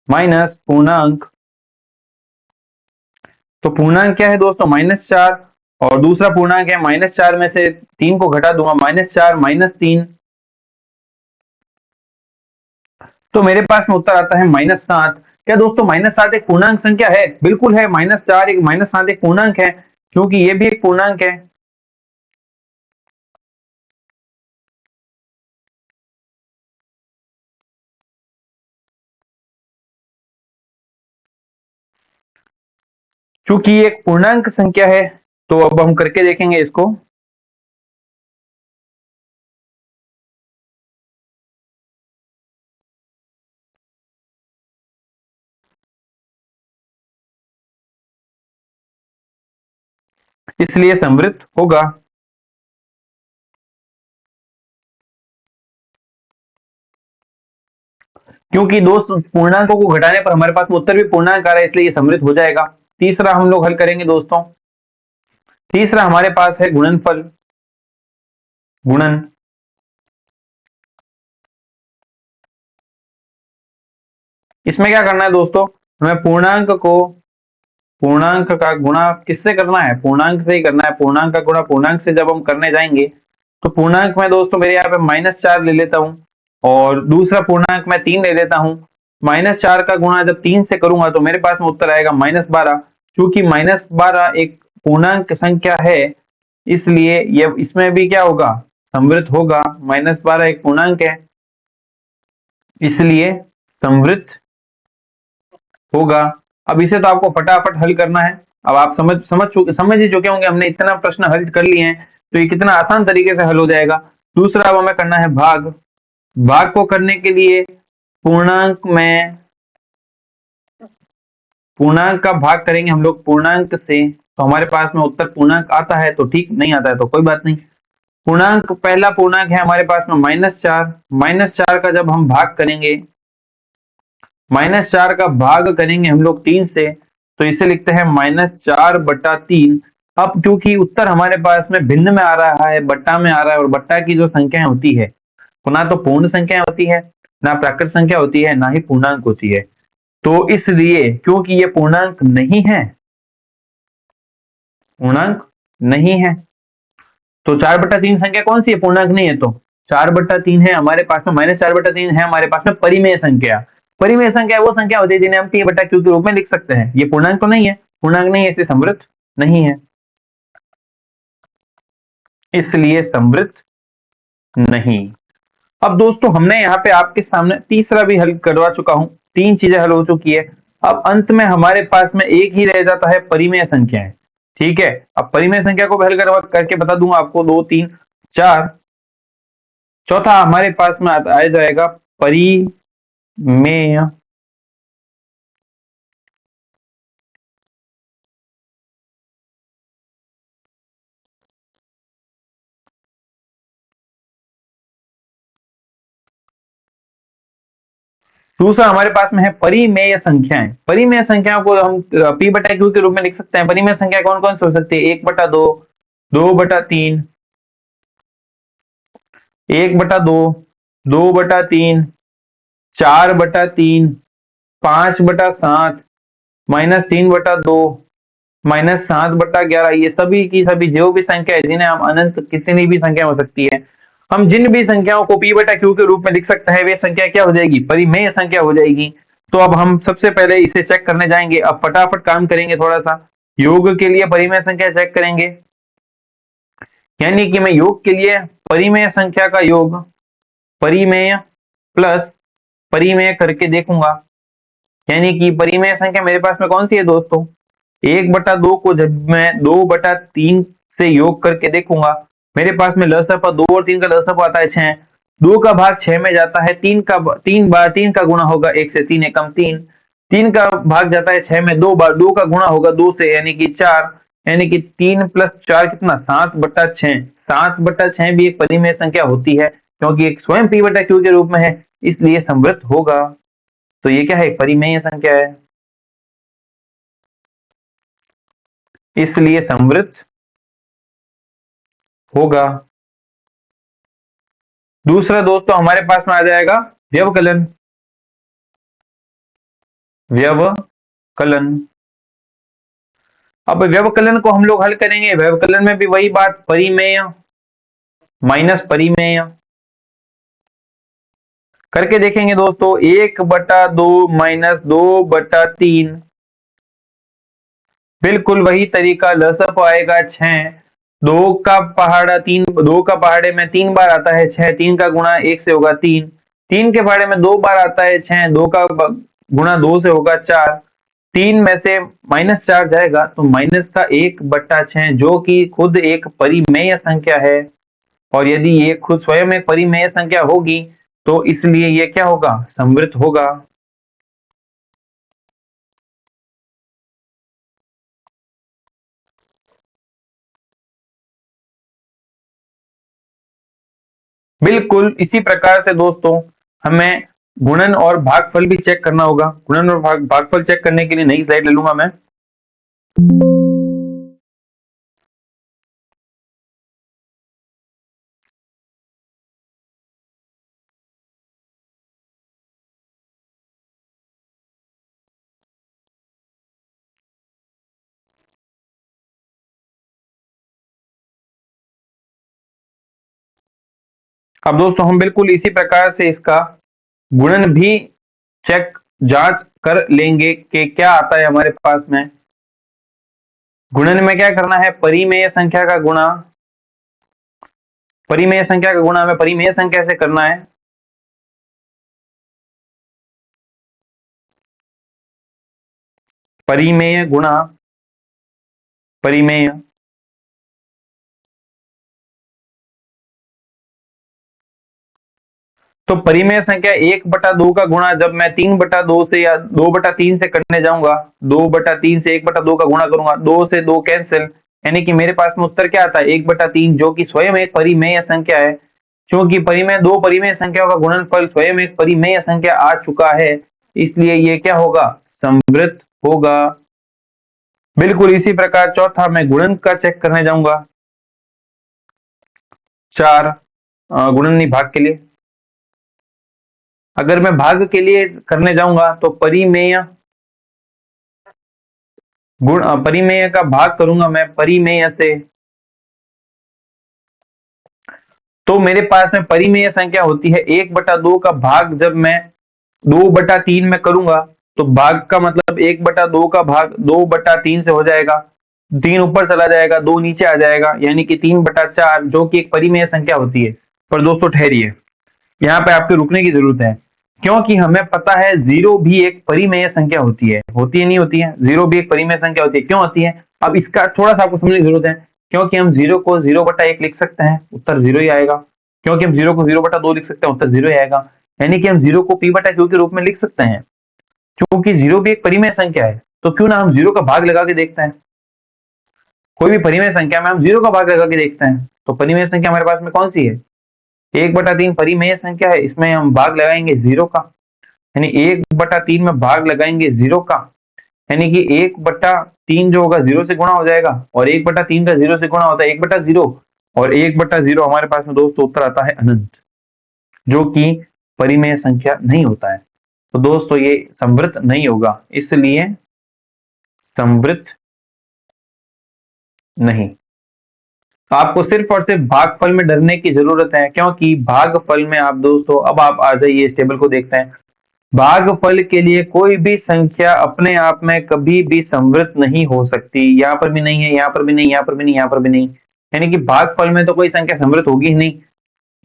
माइनस पूर्णांक। तो पूर्णांक क्या है दोस्तों? -4, और दूसरा पूर्णांक है -4 में से 3 को घटा दूंगा, -4 -3, तो मेरे पास में उत्तर आता है -7। क्या दोस्तों -7 एक पूर्णांक संख्या है? बिल्कुल है, -7 एक पूर्णांक है, क्योंकि ये भी एक पूर्णांक है। क्योंकि ये एक पूर्णांक संख्या है, तो अब हम करके देखेंगे इसको। इसलिए समृद्ध होगा। क्योंकि दोस्त पूर्णांकों को घटाने पर हमारे पास में उत्तर भी पूर्णांक आ रहा है, इसलिए ये समृद्ध हो जाएगा। तीसरा हम लोग हल करेंगे दोस्तों। तीसरा हमारे पास है गुणनफल, गुणन। इसमें क्या करना है दोस्तों? हमें पूर्णांक का गुणा किससे करना है? पूर्णांक से ही करना है। पूर्णांक का गुणा पूर्णांक से जब हम करने जाएंगे तो पूर्णांक में दोस्तों मेरे यहाँ पे -4 ले लेता हूँ, और दूसरा पूर्णांक मैं 3 ले लेता हूँ। -4 का गुणा जब 3 से करूंगा तो मेरे पास में उत्तर आएगा -12। क्योंकि -12 एक पूर्णांक संख्या है, इसलिए ये इसमें भी क्या होगा? समृद्ध होगा। -12 एक पूर्णांक है, इसलिए समृद्ध होगा। अब इसे तो आपको फटाफट हल करना है। अब आप समझ ही चुके होंगे, हमने इतना प्रश्न हल कर लिए हैं तो ये कितना आसान तरीके से हल हो जाएगा। दूसरा अब हमें करना है भाग। भाग को करने के लिए पूर्णांक में पूर्णांक का भाग करेंगे हम लोग पूर्णांक से, तो हमारे पास में उत्तर पूर्णांक आता है तो ठीक, नहीं आता है तो कोई बात नहीं। पूर्णांक, पहला पूर्णांक है हमारे पास में -4। -4 का जब हम भाग करेंगे, -4 का भाग करेंगे हम लोग 3 से, तो इसे लिखते हैं -4/3। अब क्योंकि उत्तर हमारे पास में भिन्न में आ रहा है, बट्टा में आ रहा है, और बट्टा की जो संख्याएं होती है, तो ना तो पूर्ण संख्या होती है, ना प्राकृत संख्या होती है, ना ही पूर्णांक होती है। तो इसलिए क्योंकि ये पूर्णांक नहीं है, पूर्णांक नहीं है, तो 4/3 संख्या कौन सी है, पूर्णांक नहीं है, तो 4/3 है हमारे पास में, -4/3 है हमारे पास में परिमेय संख्या। परिमेय संख्या वो संख्या होती है जिन्हें हम t/q के रूप में लिख सकते हैं। ये पूर्णांक तो नहीं है, पूर्णांक नहीं है, इसलिए समृद्ध नहीं है, इसलिए समृद्ध नहीं। अब दोस्तों हमने यहाँ पे आपके सामने तीसरा भी हल करवा चुका हूं, 3 चीजें हल हो चुकी है। अब अंत में हमारे पास में एक ही रह जाता है, परिमेय संख्याएं। ठीक है, अब परिमेय संख्या को भी हल करके बता दूंगा आपको, 2 3 4। चौथा हमारे पास में आ जाएगा परिमेय दूसरा हमारे पास में है परिमेय संख्याएं। परिमेय संख्याओं को हम p/q के रूप में लिख सकते हैं। परिमेय संख्या कौन कौन सी हो सकती है, 1/2, 2/3, 1/2, 2/3, 4/3, 5/7, -3/2, -7/11। ये सभी की सभी जो भी संख्या है, जिन्हें हम अनंत, कितनी भी संख्या हो सकती है, हम जिन भी संख्याओं को p/q के रूप में लिख सकते हैं, वे संख्या क्या हो जाएगी, परिमेय संख्या हो जाएगी। तो अब हम सबसे पहले इसे चेक करने जाएंगे। अब फटाफट काम करेंगे थोड़ा सा, योग के लिए परिमेय संख्या चेक करेंगे, यानी कि मैं योग के लिए परिमेय संख्या का योग, परिमेय प्लस परिमेय करके देखूंगा। यानी कि परिमेय संख्या मेरे पास में कौन सी है दोस्तों, 1/2 को जब मैं 2/3 से योग करके देखूंगा, मेरे पास में लसअ 2 और 3 का लसअ आता है 6। 2 का भाग 6 में जाता है, 3 का गुणा होगा 1 से, 3 एकम 3। 3 का भाग जाता है 6 में 2 बार, 2 का गुणा होगा 2 से, यानी कि 4। यानी कि 3 + 4 कितना, 7/6। 7/6 भी एक परिमेय संख्या होती है, क्योंकि एक स्वयं p/q के रूप में है, इसलिए समृद्ध होगा। तो ये क्या है, परिमेय संख्या है, इसलिए समृद्ध होगा। दूसरा दोस्तों हमारे पास में आ जाएगा व्यवकलन। व्यवकलन, अब व्यवकलन को हम लोग हल करेंगे। व्यवकलन में भी वही बात, परिमेय माइनस परिमेय करके देखेंगे दोस्तों। 1/2 -2/3, बिल्कुल वही तरीका, लसअप आएगा 6। 2 का पहाड़ा 3, 2 का पहाड़े में 3 बार आता है 6, 3 का गुणा 1 से होगा 3। 3 के पहाड़े में 2 बार आता है 6, 2 का गुणा 2 से होगा 4। 3 में से -4 जाएगा तो माइनस का 1/6, जो कि खुद एक परिमेय संख्या है। और यदि ये खुद स्वयं एक परिमेय संख्या होगी, तो इसलिए ये क्या होगा, समृद्ध होगा। बिल्कुल इसी प्रकार से दोस्तों हमें गुणन और भागफल भी चेक करना होगा। गुणन और भागफल चेक करने के लिए नई स्लाइड ले लूंगा मैं। अब दोस्तों हम बिल्कुल इसी प्रकार से इसका गुणन भी चेक, जांच कर लेंगे कि क्या आता है हमारे पास में। गुणन में क्या करना है, परिमेय संख्या का गुणा, परिमेय संख्या का गुणा हमें परिमेय संख्या से करना है। परिमेय गुणा परिमेय। तो परिमेय संख्या 1/2 का गुणा जब मैं 3/2 से या 2/3 से करने जाऊंगा, 2/3 से 1/2 का गुणा करूंगा, 2 से 2 कैंसिल, यानी कि मेरे पास में उत्तर क्या आता है 1/3, जो कि स्वयं एक परिमेय संख्या है। क्योंकि परिमेय दो परिमेय संख्याओं का गुणनफल स्वयं एक परिमेय संख्या आ चुका है, इसलिए ये क्या होगा, समवृत्त होगा। बिल्कुल इसी प्रकार चौथा मैं गुणन का चेक करने जाऊंगा, 4 गुणन नहीं भाग के लिए। अगर मैं भाग के लिए करने जाऊंगा तो परिमेय परिमेय का भाग करूंगा मैं परिमेय से, तो मेरे पास में परिमेय संख्या होती है 1/2 का भाग जब मैं 2/3 में करूंगा, तो भाग का मतलब 1/2 का भाग 2/3 से हो जाएगा, 3 ऊपर चला जाएगा, 2 नीचे आ जाएगा, यानी कि 3/4, जो कि एक परिमेय संख्या होती है। पर दोस्तों ठहरिए, यहाँ पे आपके रुकने की जरूरत है, क्योंकि हमें पता है जीरो भी एक परिमेय संख्या होती है नहीं होती है, जीरो भी एक परिमेय संख्या होती है। क्यों होती है, अब इसका थोड़ा सा आपको समझने की जरूरत है। क्योंकि हम जीरो को 0/1 लिख सकते हैं, उत्तर 0 ही आएगा। क्योंकि हम जीरो को 0/2 लिख सकते हैं, उत्तर 0 ही आएगा। यानी कि हम जीरो को p/q के रूप में लिख सकते हैं, क्योंकि जीरो भी एक परिमेय संख्या है। तो क्यों ना हम जीरो का भाग लगा के देखते हैं, कोई भी परिमेय संख्या में हम जीरो का भाग लगा के देखते हैं। तो परिमेय संख्या हमारे पास में कौन सी है, 1/3 परिमेय संख्या है, इसमें हम भाग लगाएंगे जीरो का, यानी 1/3 में भाग लगाएंगे जीरो का, यानी कि 1/3 जो होगा जीरो से गुणा हो जाएगा, और 1/3 का जीरो से गुणा होता है 1/0, और 1/0 हमारे पास में दोस्तों उत्तर आता है अनंत, जो कि परिमेय संख्या नहीं होता है। तो दोस्तों ये समवृत्त नहीं होगा, इसलिए समवृत्त नहीं। तो आपको सिर्फ और सिर्फ भागफल में डरने की जरूरत है, क्योंकि भागफल में आप दोस्तों, अब आप आ जाइए इस टेबल को देखते हैं, भागफल के लिए कोई भी संख्या अपने आप में कभी भी समवृत्त नहीं हो सकती। यहाँ पर भी नहीं है, यहाँ पर भी नहीं, यहाँ पर भी नहीं, यहाँ पर भी नहीं, यानी कि भागफल में तो कोई संख्या समवृत्त होगी ही नहीं।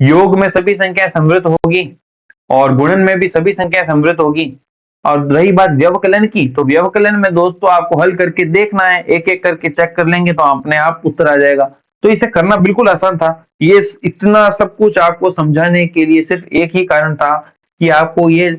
योग में सभी संख्या समवृत्त होगी, और गुणन में भी सभी संख्या समवृत्त होगी। और रही बात व्यवकलन की, तो व्यवकलन में दोस्तों आपको हल करके देखना है, एक एक करके चेक कर लेंगे तो अपने आप उत्तर आ जाएगा। तो इसे करना बिल्कुल आसान था। ये इतना सब कुछ आपको समझाने के लिए सिर्फ एक ही कारण था कि आपको ये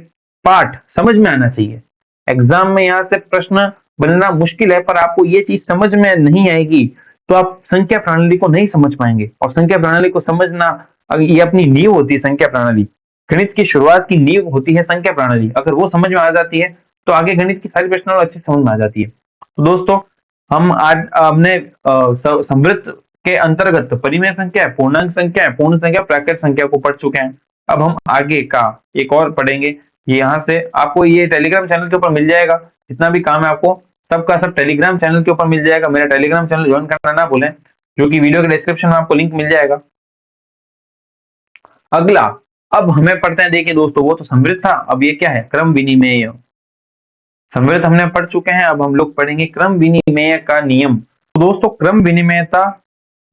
पाठ समझ में आना चाहिए। एग्जाम में यहाँ से प्रश्न बनना मुश्किल है, पर आपको ये चीज समझ में नहीं आएगी तो आप संख्या प्रणाली को नहीं समझ पाएंगे। और संख्या प्रणाली को समझना, ये अपनी नींव होती है संख्या प्रणाली, गणित की शुरुआत की नींव होती है संख्या प्रणाली। अगर वो समझ में आ जाती है तो आगे गणित की सारी प्रश्न अच्छी समझ में आ जाती है। तो दोस्तों हम आज हमने समवृत्त के अंतर्गत परिमेय संख्या, पूर्णांक संख्या, पूर्ण संख्या, प्राकृत संख्या को पढ़ चुके हैं। अब हम आगे का एक और पढ़ेंगे। यहाँ से आपको ये टेलीग्राम चैनल के ऊपर मिल जाएगा, जितना भी काम है आपको सबका सब टेलीग्राम चैनल के ऊपर मिल जाएगा। मेरा टेलीग्राम चैनल ज्वाइन करना ना भूलें, जो कि वीडियो के डिस्क्रिप्शन में आपको लिंक मिल जाएगा। अगला अब हमें पढ़ते हैं, देखिए दोस्तों वो तो समवृत्त था, अब ये क्या है, क्रम विनिमेय। समवृत्त हमने पढ़ चुके हैं, अब हम लोग पढ़ेंगे क्रम विनिमेय का नियम। तो दोस्तों क्रम विनिमेयता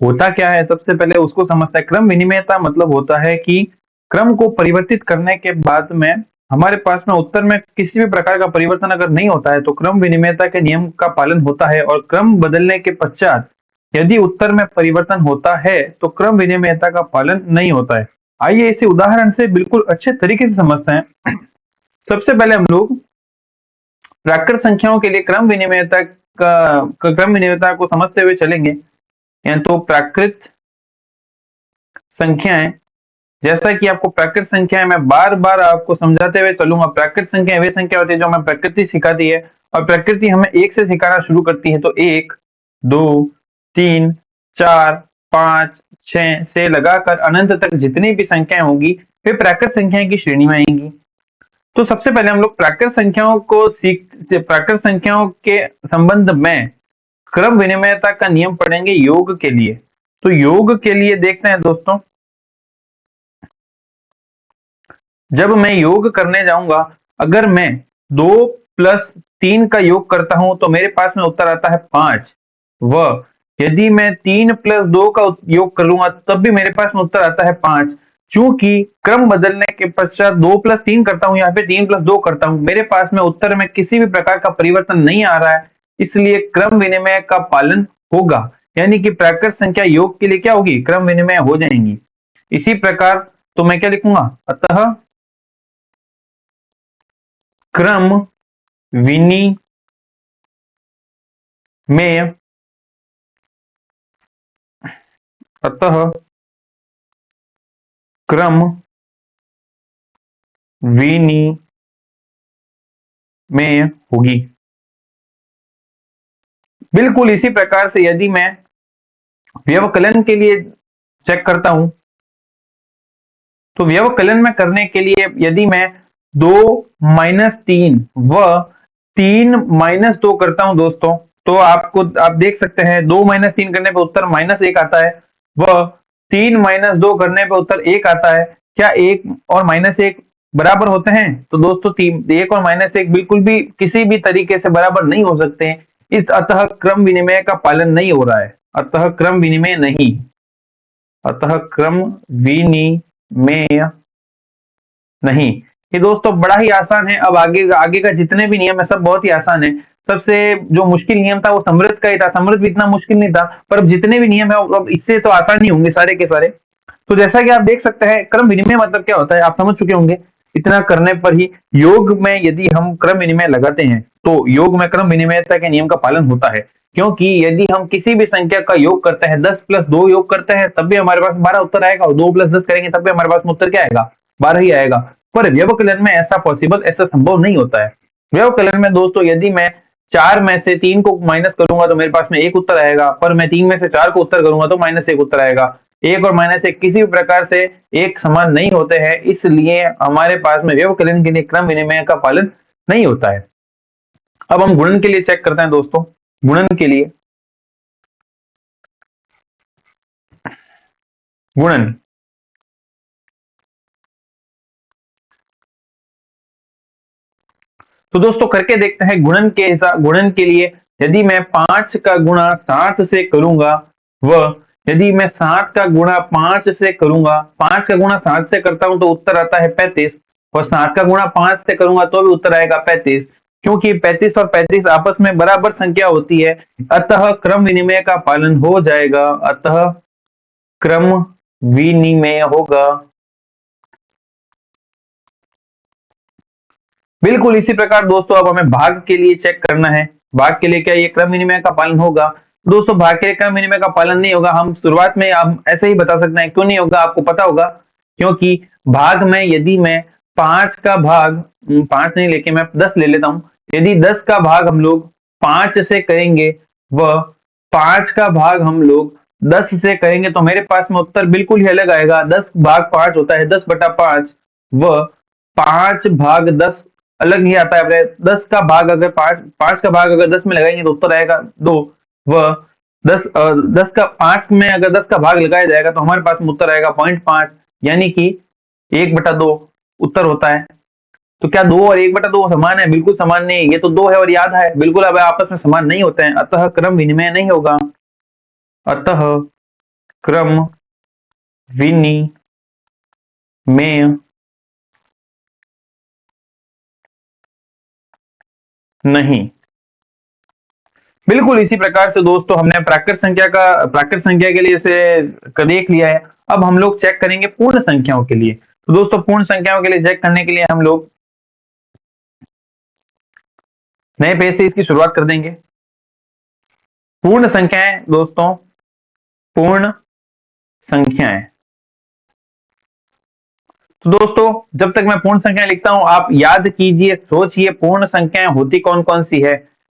होता क्या है, सबसे पहले उसको समझते हैं। क्रम विनिमेयता मतलब होता है कि क्रम को परिवर्तित करने के बाद में हमारे पास में उत्तर में किसी भी प्रकार का परिवर्तन अगर नहीं होता है तो क्रम विनिमेयता के नियम का पालन होता है, और क्रम बदलने के पश्चात यदि उत्तर में परिवर्तन होता है तो क्रम विनिमेयता का पालन नहीं होता है। आइए इसे उदाहरण से बिल्कुल अच्छे तरीके से समझते हैं। सबसे पहले हम लोग प्राकृत संख्याओं के लिए क्रम विनिमेयता को समझते हुए चलेंगे। तो प्राकृत संख्याएं, जैसा कि आपको प्राकृत संख्याएं मैं बार बार आपको समझाते हुए चलूंगा। प्राकृत संख्या वे संख्या होती है जो हमें प्रकृति सिखाती है, और प्रकृति हमें एक से सिखाना शुरू करती है। तो 1, 2, 3, 4, 5, 6 से लगाकर अनंत तक जितनी भी संख्याएं होंगी वे प्राकृत संख्याएं की श्रेणी में आएंगी। तो सबसे पहले हम लोग प्राकृत संख्याओं को प्राकृत संख्याओं के संबंध में क्रम विनिमयता का नियम पढ़ेंगे योग के लिए। तो योग के लिए देखते हैं दोस्तों, जब मैं योग करने जाऊंगा, अगर मैं 2 + 3 का योग करता हूं तो मेरे पास में उत्तर आता है 5, व यदि मैं 3 + 2 का योग करूंगा तब भी मेरे पास में उत्तर आता है 5। चूंकि क्रम बदलने के पश्चात 2+3 करता हूं, यहाँ पे 3+2 करता हूं, मेरे पास में उत्तर में किसी भी प्रकार का परिवर्तन नहीं आ रहा है, इसलिए क्रम विनिमय का पालन होगा। यानी कि प्राकृत संख्या योग के लिए क्या होगी, क्रम विनिमय हो जाएंगी। इसी प्रकार तो मैं क्या लिखूंगा, अतः क्रम विनिमय अतः क्रम विनिमय होगी। बिल्कुल इसी प्रकार से यदि मैं व्यवकलन के लिए चेक करता हूं, तो व्यवकलन में करने के लिए यदि मैं 2-3 व 3-2 करता हूं दोस्तों, तो आप देख सकते हैं 2-3 करने पर उत्तर -1 आता है व 3-2 करने पर उत्तर 1 आता है। क्या 1 और -1 बराबर होते हैं? तो दोस्तों 1 और -1 बिल्कुल भी किसी भी तरीके से बराबर नहीं हो सकते हैं। इस अतः क्रम विनिमय का पालन नहीं हो रहा है, अतः क्रम विनिमय नहीं, अतः क्रम विनिमय नहीं। ये दोस्तों बड़ा ही आसान है। अब आगे आगे का जितने भी नियम है सब बहुत ही आसान है। सबसे जो मुश्किल नियम था वो समृद्ध का ही था, समृद्ध भी इतना मुश्किल नहीं था, पर अब जितने भी नियम है अब इससे तो आसान ही होंगे सारे के सारे। तो जैसा कि आप देख सकते हैं क्रम विनिमय मतलब क्या होता है आप समझ चुके होंगे। इतना करने पर ही योग में यदि हम क्रम विनिमय लगाते हैं तो योग में क्रम विनिमयता के नियम का पालन होता है, क्योंकि यदि हम किसी भी संख्या का योग करते हैं, 10+2 योग करते हैं तब भी हमारे पास 12 उत्तर आएगा, और 2+10 करेंगे तब भी हमारे पास उत्तर क्या आएगा, 12 ही आएगा। पर व्यवकलन में ऐसा संभव नहीं होता है। व्यवकलन में दोस्तों यदि मैं 4 में से 3 को माइनस करूंगा तो मेरे पास में 1 उत्तर आएगा, पर मैं 3 में से 4 को उत्तर करूंगा तो -1 उत्तर आएगा। 1 और -1 किसी भी प्रकार से एक समान नहीं होते हैं, इसलिए हमारे पास में व्यवकलन के लिए क्रम विनिमय का पालन नहीं होता है। अब हम गुणन के लिए चेक करते हैं दोस्तों। गुणन के लिए गुणन तो दोस्तों करके देखते हैं। गुणन के लिए यदि मैं 5 का गुणा 7 से करूंगा व यदि मैं 7 का गुणा 5 से करूंगा, 5 का गुणा 7 से करता हूं तो उत्तर आता है 35, और 7 का गुणा 5 से करूंगा तो भी उत्तर आएगा 35, क्योंकि 35 और 35 आपस में बराबर संख्या होती है, अतः क्रम विनिमय का पालन हो जाएगा, अतः क्रम विनिमय होगा। बिल्कुल इसी प्रकार दोस्तों अब हमें भाग के लिए चेक करना है। भाग के लिए क्या ये क्रम विनिमय का पालन होगा? दोस्तों भाग के लिए क्रम विनिमय का पालन नहीं होगा। हम शुरुआत में हम ऐसे ही बता सकते हैं क्यों नहीं होगा, आपको पता होगा, क्योंकि भाग में यदि मैं 5 का भाग 5 नहीं लेके मैं 10 ले लेता हूं, यदि 10 का भाग हम लोग 5 से करेंगे व 5 का भाग हम लोग 10 से करेंगे तो मेरे पास में उत्तर बिल्कुल ही अलग आएगा। 10 भाग 5 होता है 10/5 व 5 भाग 10 अलग ही आता है। 10 का भाग अगर 5 का भाग अगर 10 में लगाएंगे तो उत्तर आएगा 2 व 10 का 5 में अगर 10 का भाग लगाया जाएगा तो हमारे पास में उत्तर आएगा 0.5, यानी कि 1/2 उत्तर होता है। तो क्या 2 और 1/2 समान है? बिल्कुल समान नहीं है, ये तो 2 है और ये आधा है, बिल्कुल अब आपस में समान नहीं होते हैं, अतः क्रम विनिमय नहीं होगा, अतः क्रम विनिमय नहीं। बिल्कुल इसी प्रकार से दोस्तों हमने प्राकृत संख्या के लिए इसे देख लिया है। अब हम लोग चेक करेंगे पूर्ण संख्याओं के लिए। तो दोस्तों पूर्ण संख्याओं के लिए चेक करने के लिए हम लोग नए पेज से इसकी शुरुआत कर देंगे। पूर्ण संख्याएं दोस्तों, पूर्ण संख्याएं। तो दोस्तों जब तक मैं पूर्ण संख्याएं लिखता हूं आप याद कीजिए, सोचिए पूर्ण संख्याएं होती कौन कौन सी है।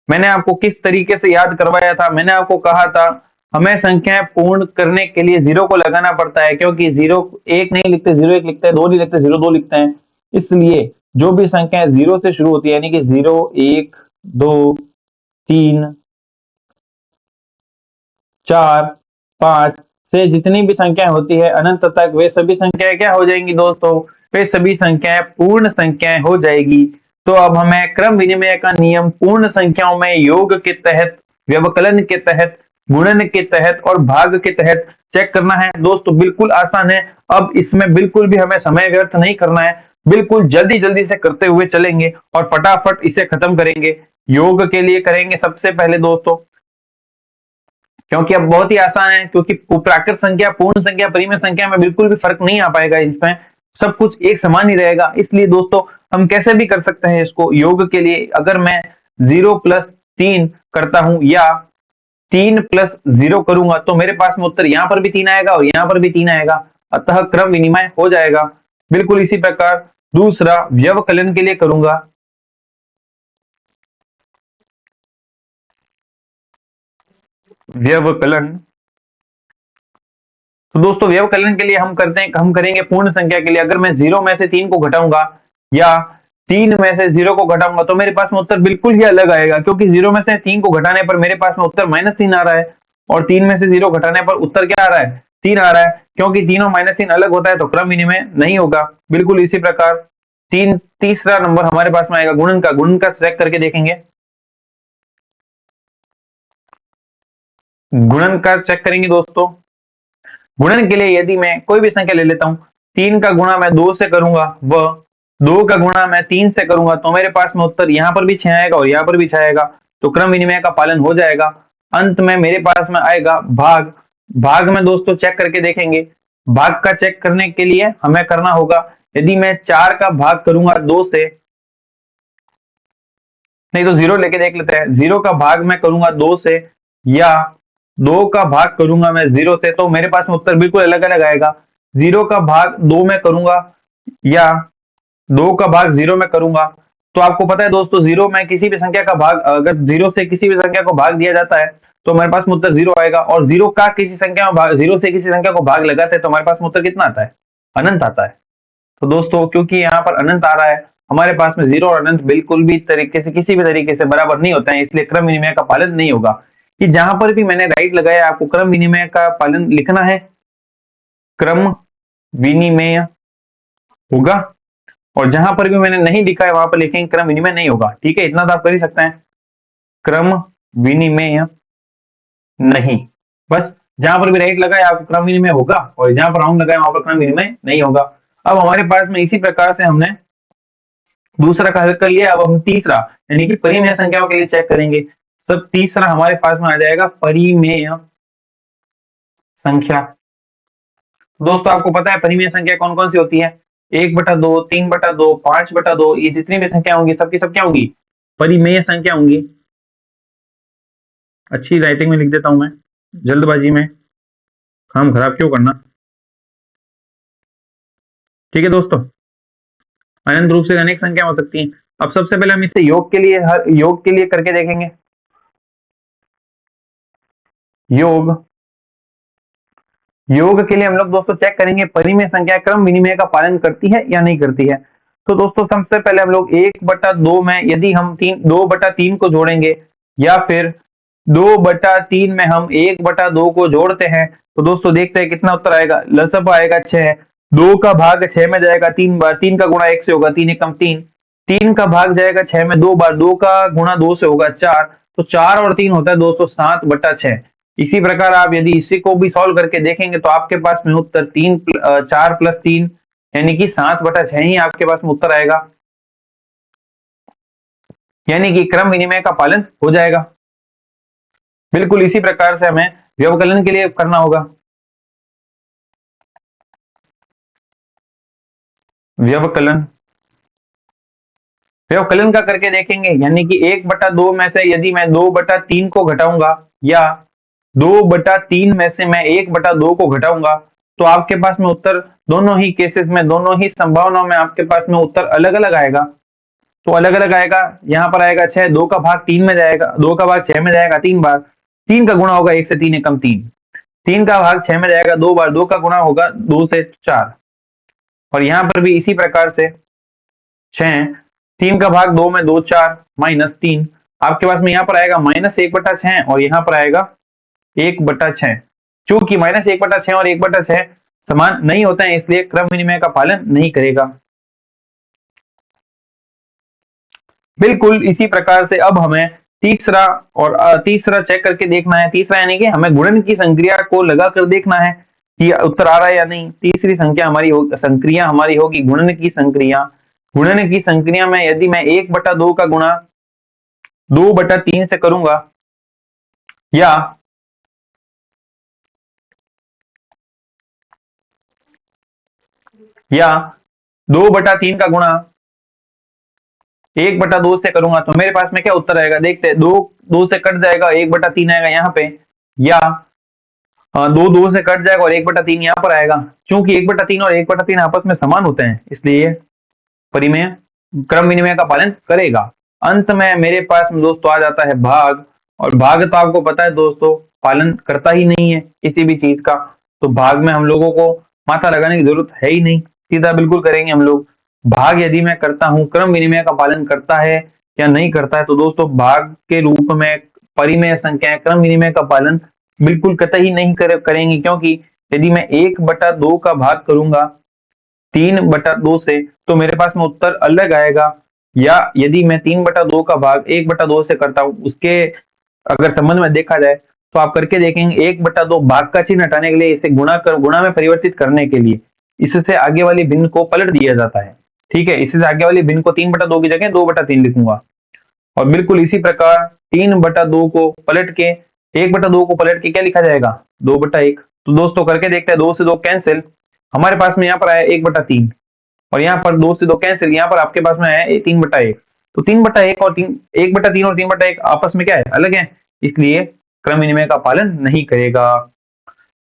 मैंने आपको किस तरीके से याद करवाया था, मैंने आपको कहा था हमें संख्याएं पूर्ण करने के लिए 0 को लगाना पड़ता है, क्योंकि 0 1 नहीं लिखते 0 1 लिखते हैं, 2 नहीं लिखते 0 2 लिखते हैं। इसलिए जो भी संख्याएं 0 से शुरू होती है, यानी कि 0 1 2 3 4 5 से जितनी भी संख्याएं होती है अनंत तक, वे सभी संख्याएं क्या हो जाएंगी दोस्तों, वे सभी संख्याएं पूर्ण संख्याएं हो जाएगी। तो अब हमें क्रम विनिमय का नियम पूर्ण संख्याओं में योग के तहत, व्यवकलन के तहत गुणन के तहत और भाग के तहत चेक करना है दोस्तों, बिल्कुल आसान है। अब इसमें बिल्कुल भी हमें समय व्यर्थ नहीं करना है, बिल्कुल जल्दी जल्दी से करते हुए चलेंगे और फटाफट इसे खत्म करेंगे। योग के लिए करेंगे सबसे पहले दोस्तों, क्योंकि अब बहुत ही आसान है, क्योंकि प्राकृत संख्या, पूर्ण संख्या, परिमेय संख्या में बिल्कुल भी फर्क नहीं आ पाएगा, इसमें सब कुछ एक समान ही रहेगा। इसलिए दोस्तों हम कैसे भी कर सकते हैं इसको। योग के लिए अगर मैं 0+3 करता हूं या 3+0 करूंगा तो मेरे पास में उत्तर यहां पर भी 3 आएगा और यहां पर भी 3 आएगा, अतः क्रम विनिमय हो जाएगा। बिल्कुल इसी प्रकार दूसरा व्यवकलन के लिए करूंगा। व्यवकलन, तो दोस्तों व्यवकलन के लिए हम करेंगे पूर्ण संख्या के लिए। अगर मैं 0 में से 3 को घटाऊंगा या 3 में से 0 को घटाऊंगा तो मेरे पास में उत्तर बिल्कुल ही अलग आएगा, क्योंकि 0 में से 3 को घटाने पर मेरे पास में उत्तर -3 आ रहा है और 3 में से 0 घटाने पर उत्तर क्या आ रहा है, 3 आ रहा है। क्योंकि तीनों -3 अलग होता है तो क्रम विनिमय नहीं होगा। बिल्कुल इसी प्रकार तीसरा नंबर हमारे पास में आएगा गुणन का। गुणन का चेक करके देखेंगे, गुणन का चेक करेंगे दोस्तों। गुणन के लिए यदि मैं कोई भी संख्या ले लेता हूं, 3 का गुणा मैं 2 से करूंगा व 2 का गुणा मैं 3 से करूंगा तो मेरे पास में उत्तर यहां पर भी 6 आएगा और यहां पर भी 6 आएगा, तो क्रम विनिमय का पालन हो जाएगा। अंत में मेरे पास में आएगा भाग। भाग में दोस्तों चेक करके देखेंगे। भाग का चेक करने के लिए हमें करना होगा, यदि मैं 4 का भाग करूंगा 2 से, नहीं तो 0 लेके देख लेते हैं। 0 का भाग मैं करूंगा 2 से या 2 का भाग करूंगा मैं 0 से, तो मेरे पास में उत्तर बिल्कुल अलग अलग आएगा। 0 का भाग 2 में करूंगा या 2 का भाग 0 में करूंगा, तो आपको पता है दोस्तों 0 में किसी भी संख्या का भाग, अगर 0 से किसी भी संख्या को भाग दिया जाता है तो हमारे पास में उत्तर 0 आएगा, और 0 का किसी संख्या में भाग, 0 से किसी संख्या को भाग लगाते हैं तो हमारे पास में उत्तर कितना आता है, अनंत आता है। तो दोस्तों क्योंकि यहाँ पर अनंत आ रहा है, हमारे पास में 0 और अनंत बिल्कुल भी तरीके से, किसी भी तरीके से बराबर नहीं होता है, इसलिए क्रम विनिमय का पालन नहीं होगा। कि जहां पर भी मैंने राइट लगाया, आपको क्रम विनिमय का पालन लिखना है, क्रम विनिमय होगा, और जहां पर भी मैंने नहीं लिखा है वहां पर लिखेंगे क्रम विनिमय नहीं होगा। ठीक है, इतना तो आप कर ही सकते हैं, क्रम विनिमय नहीं। बस जहां पर भी राइट लगा है आपको क्रम विनिमय होगा, और जहां पर राउंड लगा है वहां पर क्रम विनिमय नहीं होगा। अब हमारे पास में इसी प्रकार से हमने दूसरा का हल कर लिया। अब हम तीसरा यानी कि परिमेय संख्याओं के लिए चेक करेंगे। सब तीसरा हमारे पास में आ जाएगा परिमेय संख्या। दोस्तों आपको पता है परिमेय संख्या कौन कौन सी होती है, 1/2, 3/2, 5/2, ये जितनी भी संख्या होंगी सबकी सब क्या होंगी, परिमेय संख्या होंगी। अच्छी राइटिंग में लिख देता हूं मैं, जल्दबाजी में काम खराब क्यों करना। ठीक है दोस्तों, अनंत रूप से अनेक संख्या हो सकती हैं। अब सबसे पहले हम इसे योग के लिए करके देखेंगे। योग के लिए हम लोग दोस्तों चेक करेंगे परिमेय संख्या क्रम विनिमय का पालन करती है या नहीं करती है। तो दोस्तों सबसे पहले हम लोग 1/2 में यदि हम 2/3 को जोड़ेंगे, या फिर 2/3 में हम 1/2 को जोड़ते हैं, तो दोस्तों देखते हैं कितना उत्तर आएगा। लसप आएगा 6, 2 का भाग 6 में जाएगा 3 बार, 3 का गुणा 1 से होगा 3 एकम 3, 3 का भाग जाएगा 6 में 2 बार, 2 का गुणा 2 से होगा 4, तो 4 और 3 होता है दोस्तों 7/6। इसी प्रकार आप यदि इसी को भी सॉल्व करके देखेंगे तो आपके पास में उत्तर 4+3 यानी कि 7/6 ही आपके पास में उत्तर आएगा, यानी कि क्रम विनिमय का पालन हो जाएगा। बिल्कुल इसी प्रकार से हमें व्यवकलन के लिए करना होगा। व्यवकलन व्यवकलन का करके देखेंगे, यानी कि 1/2 में से यदि मैं 2/3 को घटाऊंगा या 2/3 में से मैं 1/2 को घटाऊंगा, तो आपके पास में उत्तर दोनों ही केसेस में, दोनों ही संभावनाओं में आपके पास में उत्तर अलग अलग आएगा। तो अलग अलग आएगा, यहाँ पर आएगा 6, 2 का भाग 3 में जाएगा, 2 का भाग 6 में जाएगा 3 बार, 3 का गुणा होगा 1 से 3 एकम 3, 3 का भाग 6 में जाएगा 2 बार, 2 का गुणा होगा 2 से 4, और यहाँ पर भी इसी प्रकार से 6, 3 का भाग 2 में 2 4 -3, आपके पास में यहाँ पर आएगा -1/6 और यहाँ पर आएगा 1/6। क्योंकि -1/6 और 1/6 समान नहीं होते हैं, इसलिए क्रम विनिमय का पालन नहीं करेगा। बिल्कुल इसी प्रकार से अब हमें तीसरा और तीसरा चेक करके देखना है। तीसरा यानी कि हमें गुणन की संक्रिया को लगाकर देखना है कि उत्तर आ रहा है या नहीं। तीसरी संक्रिया हमारी होगी गुणन की संक्रिया। गुणन की संक्रिया में यदि मैं 1/2 का गुणा 2/3 से करूंगा या 2/3 का गुणा 1/2 से करूंगा तो मेरे पास में क्या उत्तर आएगा देखते हैं। 2 2 से कट जाएगा, 1/3 आएगा यहाँ पे, या 2 2 से कट जाएगा और 1/3 यहाँ पर आएगा। क्योंकि 1/3 और 1/3 आपस में समान होते हैं, इसलिए परिमेय क्रम विनिमय का पालन करेगा। अंत में मेरे पास में दोस्तों आ जाता है भाग, और भाग तो आपको पता है दोस्तों पालन करता ही नहीं है किसी भी चीज का, तो भाग में हम लोगों को मात्रा लगाने की जरूरत है ही नहीं, सीधा बिल्कुल करेंगे हम लोग। भाग यदि मैं करता हूं क्रम विनिमय का पालन करता है या नहीं करता है, तो दोस्तों भाग के रूप में परिमेय संख्या क्रम विनिमय का पालन बिल्कुल कतई नहीं करेंगे, क्योंकि यदि मैं 1/2 का भाग करूंगा 3/2 से तो मेरे पास में उत्तर अलग आएगा, या यदि मैं 3/2 का भाग 1/2 से करता हूँ, उसके अगर संबंध में देखा जाए तो आप करके देखेंगे 1/2 भाग का चिन्ह हटाने के लिए, इसे गुणा में परिवर्तित करने के लिए इससे आगे वाली भिन्न को पलट दिया जाता है। ठीक है, इससे आगे वाली भिन्न को 3/2 की जगह 2/3 लिखूंगा, और बिल्कुल इसी प्रकार 3/2 को पलट के 1/2 को पलट के क्या लिखा जाएगा 2/1। तो दोस्तों करके देखते हैं, 2 से 2 कैंसिल, हमारे पास में यहाँ पर आया 1/3 और यहाँ पर 2 से 2 कैंसिल, यहाँ पर आपके पास में आया 3/1। तो 3/1 और 1/3 और 3/1 आपस में क्या है अलग है, इसलिए क्रम विनिमय का पालन नहीं करेगा।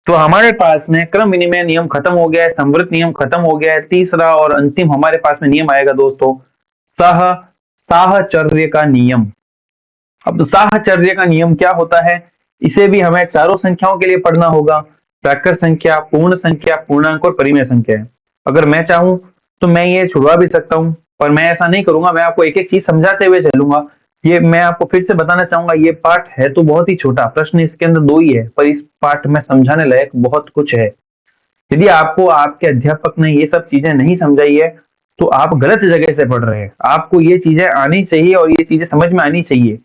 तो हमारे पास में क्रम विनिमय नियम खत्म हो गया है, संवृत नियम खत्म हो गया है। तीसरा और अंतिम हमारे पास में नियम आएगा दोस्तों सह साहचर्य का नियम। अब तो साहचर्य का नियम क्या होता है, इसे भी हमें चारों संख्याओं के लिए पढ़ना होगा, प्राकृत संख्या, पूर्ण संख्या, पूर्णांक और परिमेय संख्या। अगर मैं चाहूं तो मैं ये छुड़वा भी सकता हूं, पर मैं ऐसा नहीं करूंगा, मैं आपको एक एक चीज समझाते हुए चलूंगा। ये मैं आपको फिर से बताना चाहूंगा, ये पाठ है तो बहुत ही छोटा, प्रश्न इसके अंदर 2 ही है, पर इस पाठ में समझाने लायक बहुत कुछ है। यदि आपको आपके अध्यापक ने ये सब चीजें नहीं समझाई है तो आप गलत जगह से पढ़ रहे हैं। आपको ये चीजें आनी चाहिए और ये चीजें समझ में आनी चाहिए,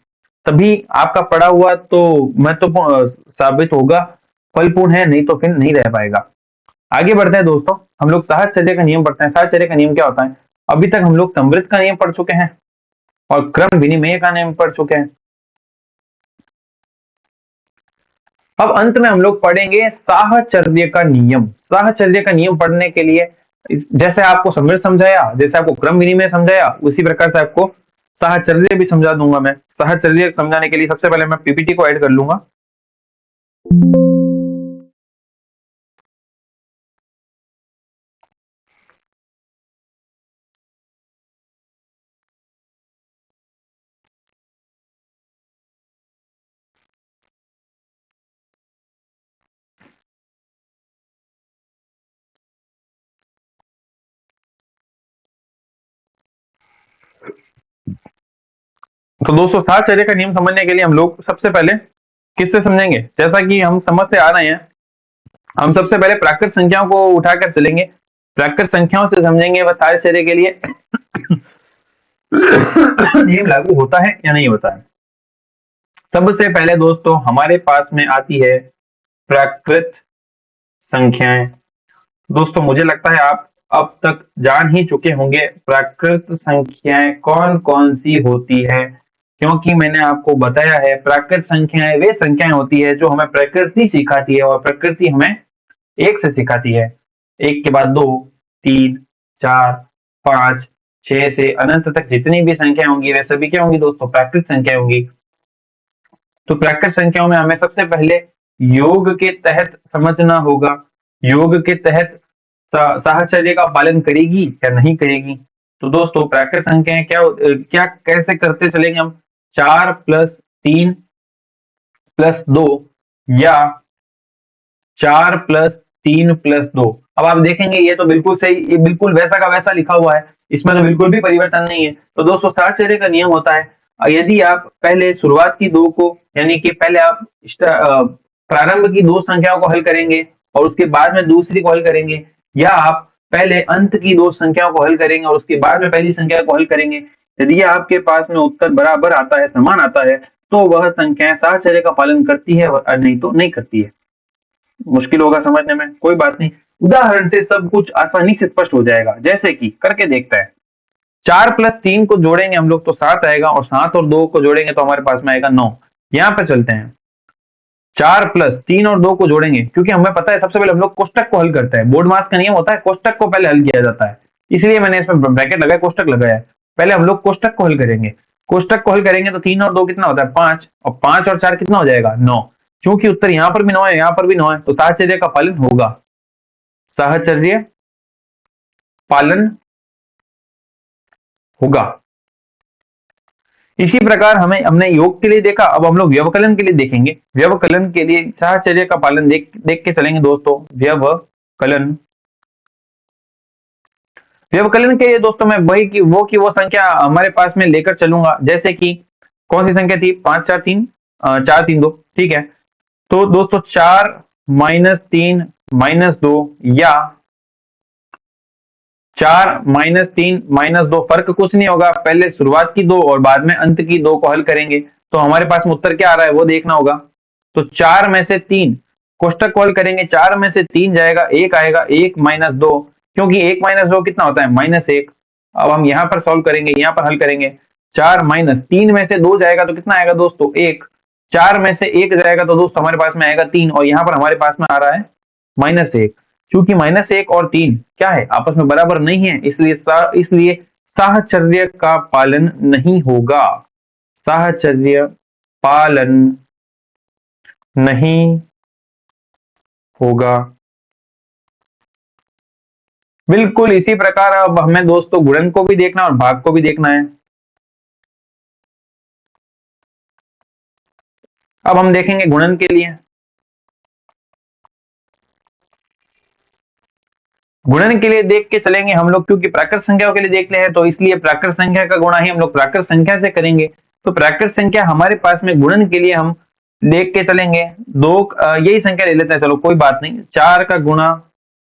तभी आपका पढ़ा हुआ तो महत्वपूर्ण साबित होगा, फलपूर्ण है, नहीं तो फिर नहीं रह पाएगा। आगे बढ़ते हैं दोस्तों, हम लोग साहचर्य का नियम पढ़ते हैं। साहचर्य का नियम क्या होता है, अभी तक हम लोग समृद्ध का नियम पढ़ चुके हैं और क्रम विनिमय का नियम पढ़ चुके हैं। अब अंत में हम लोग पढ़ेंगे साहचर्य का नियम। साहचर्य का नियम पढ़ने के लिए जैसे आपको समृद्ध समझाया, जैसे आपको क्रम विनिमय समझाया, उसी प्रकार से आपको साहचर्य भी समझा दूंगा मैं। साहचर्य समझाने के लिए सबसे पहले मैं पीपीटी को ऐड कर लूंगा। तो दोस्तों साहचर्य का नियम समझने के लिए हम लोग सबसे पहले किससे समझेंगे, जैसा कि हम समझते आ रहे हैं, हम सबसे पहले प्राकृत संख्याओं को उठाकर चलेंगे, प्राकृत संख्याओं से समझेंगे वह साहचर्य के लिए नियम लागू होता है या नहीं होता है। सबसे पहले दोस्तों हमारे पास में आती है प्राकृत संख्याएं। दोस्तों मुझे लगता है आप अब तक जान ही चुके होंगे प्राकृत संख्याएं कौन कौन सी होती है, क्योंकि मैंने आपको बताया है प्राकृत संख्याएं वे संख्याएं होती है जो हमें प्रकृति सिखाती है, और प्रकृति हमें एक से सिखाती है। एक के बाद 2, 3, 4, 5, 6 से अनंत तक जितनी भी संख्या होंगी वे सभी क्या होंगी दोस्तों प्राकृत संख्या होंगी। तो प्राकृत संख्याओं में हमें सबसे पहले योग के तहत समझना होगा, योग के तहत साहचर्य का पालन करेगी या नहीं करेगी। तो दोस्तों प्राकृत संख्याएं क्या क्या कैसे करते चलेंगे हम, 4+3+2 या 4+3+2। अब आप देखेंगे ये तो बिल्कुल सही, ये बिल्कुल वैसा का वैसा लिखा हुआ है, इसमें तो बिल्कुल भी परिवर्तन नहीं है। तो दोस्तों साहचर्य का नियम होता है, यदि आप पहले शुरुआत की 2 को, यानी कि पहले आप प्रारंभ की 2 संख्याओं को हल करेंगे और उसके बाद में दूसरी को हल करेंगे, या आप पहले अंत की 2 संख्याओं को हल करेंगे और उसके बाद में पहली संख्या को हल करेंगे। यदि आपके पास में उत्तर बराबर आता है, समान आता है, तो वह संख्याएं साहचर्य का पालन करती है और नहीं तो नहीं करती है। मुश्किल होगा समझने में, कोई बात नहीं, उदाहरण से सब कुछ आसानी से स्पष्ट हो जाएगा। जैसे कि करके देखता है, 4+3 को जोड़ेंगे हम लोग तो 7 आएगा, और 7 और 2 को जोड़ेंगे तो हमारे पास में आएगा 9। यहाँ पे चलते हैं, 4+3 और 2 को जोड़ेंगे, क्योंकि हमें पता है सबसे पहले हम लोग कोष्टक को हल करते हैं। बोर्ड मास का नियम होता है कोष्टक को पहले हल किया जाता है, इसलिए मैंने इसमें ब्रैकेट लगाया, कोष्टक लगाया है। पहले हम लोग कोष्टक को हल करेंगे। कोष्टक को हल करेंगे तो 3 और 2 कितना होता है 5, और 5 और 4 कितना हो जाएगा 9। क्योंकि उत्तर यहाँ पर भी 9 है, यहाँ पर भी 9 है, तो साहचर्य का पालन होगा, साहचर्य पालन होगा। इसी प्रकार हमने योग के लिए देखा, अब हम लोग व्यवकलन के लिए देखेंगे। व्यवकलन के लिए साहचर्य का पालन देख के चलेंगे दोस्तों। व्यवकलन व्यवकलन के लिए दोस्तों मैं वही की वो संख्या हमारे पास में लेकर चलूंगा। जैसे कि कौन सी संख्या थी, 5 4 3 4 3 2, ठीक है। तो दोस्तों 4 -3 -2 या 4 -3 -2, फर्क कुछ नहीं होगा, पहले शुरुआत की 2 और बाद में अंत की 2 को हल करेंगे तो हमारे पास में उत्तर क्या आ रहा है वो देखना होगा। तो 4 में से 3 कोष्टक को हल करेंगे, 4 में से 3 जाएगा, 1 आएगा, 1 -2, क्योंकि 1 -2 कितना होता है -1। अब हम यहाँ पर सॉल्व करेंगे, यहाँ पर हल करेंगे, 4 -3 में से 2 जाएगा तो कितना आएगा दोस्तों 1, 4 में से 1 जाएगा तो दोस्तों हमारे पास में आएगा 3, और यहाँ पर हमारे पास में आ रहा है -1। क्योंकि -1 और 3 क्या है आपस में बराबर नहीं है, इसलिए साहचर्य का पालन नहीं होगा, साहचर्य पालन नहीं होगा। बिल्कुल इसी प्रकार अब हमें दोस्तों गुणन को भी देखना और भाग को भी देखना है। अब हम देखेंगे गुणन के लिए। गुणन के लिए देख के चलेंगे हम लोग, क्योंकि प्राकृत संख्याओं के लिए देख ले हैं तो इसलिए प्राकृत संख्या का गुणा ही हम लोग प्राकृत संख्या से करेंगे। तो प्राकृत संख्या हमारे पास में गुणन के लिए हम देख के चलेंगे, दो यही संख्या ले लेते हैं, चलो कोई बात नहीं। 4 का गुणा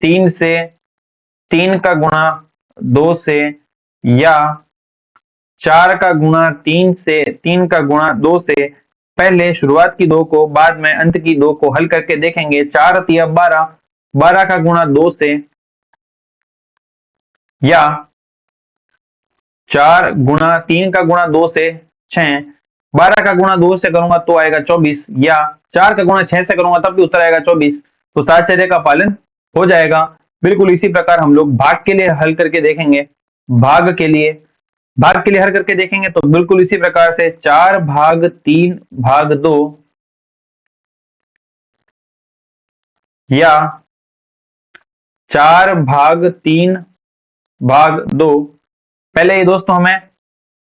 3 से, 3 का गुणा 2 से, या 4 का गुणा 3 से, 3 का गुणा 2 से। पहले शुरुआत की 2 को, बाद में अंत की 2 को हल करके देखेंगे। 4 तिया 12, 12 का गुणा 2 से, या 4 गुणा 3 का गुणा 2 से 6, 12 का गुणा 2 से करूंगा तो आएगा 24, या 4 का गुणा 6 से करूंगा तब भी उत्तर आएगा 24। तो साहचर्य का पालन हो जाएगा। बिल्कुल इसी प्रकार हम लोग भाग के लिए हल करके देखेंगे। भाग के लिए हल करके देखेंगे तो बिल्कुल इसी प्रकार से 4 भाग 3 भाग 2, या 4 भाग 3 भाग 2। पहले ये दोस्तों हमें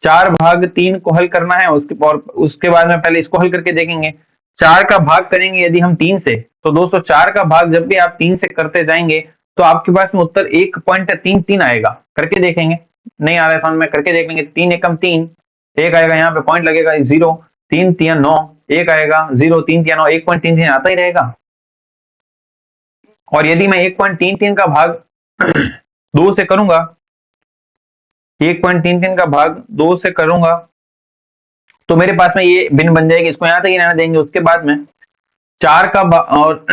4 भाग 3 को हल करना है, उसके बाद में पहले इसको हल करके देखेंगे। 4 का भाग करेंगे यदि हम 3 से, तो दोस्तों 4 का भाग जब भी आप 3 से करते जाएंगे तो आपके पास में उत्तर 1.33 आएगा। करके देखेंगे, नहीं आ रहा है समझ में, करके देख लेंगे। 3 एकम 3, 1 आएगा, यहाँ पे पॉइंट लगेगा 0, 3 तिया 9, 1 आएगा, 0 3 तिया 9, 1.33 आता ही रहेगा। और यदि मैं 1.33 का भाग 2 से करूंगा, 1.33 का भाग 2 से करूंगा तो मेरे पास में ये भिन्न बन जाएगी, इसको यहां तक ही रहने देंगे। उसके बाद में 4 का और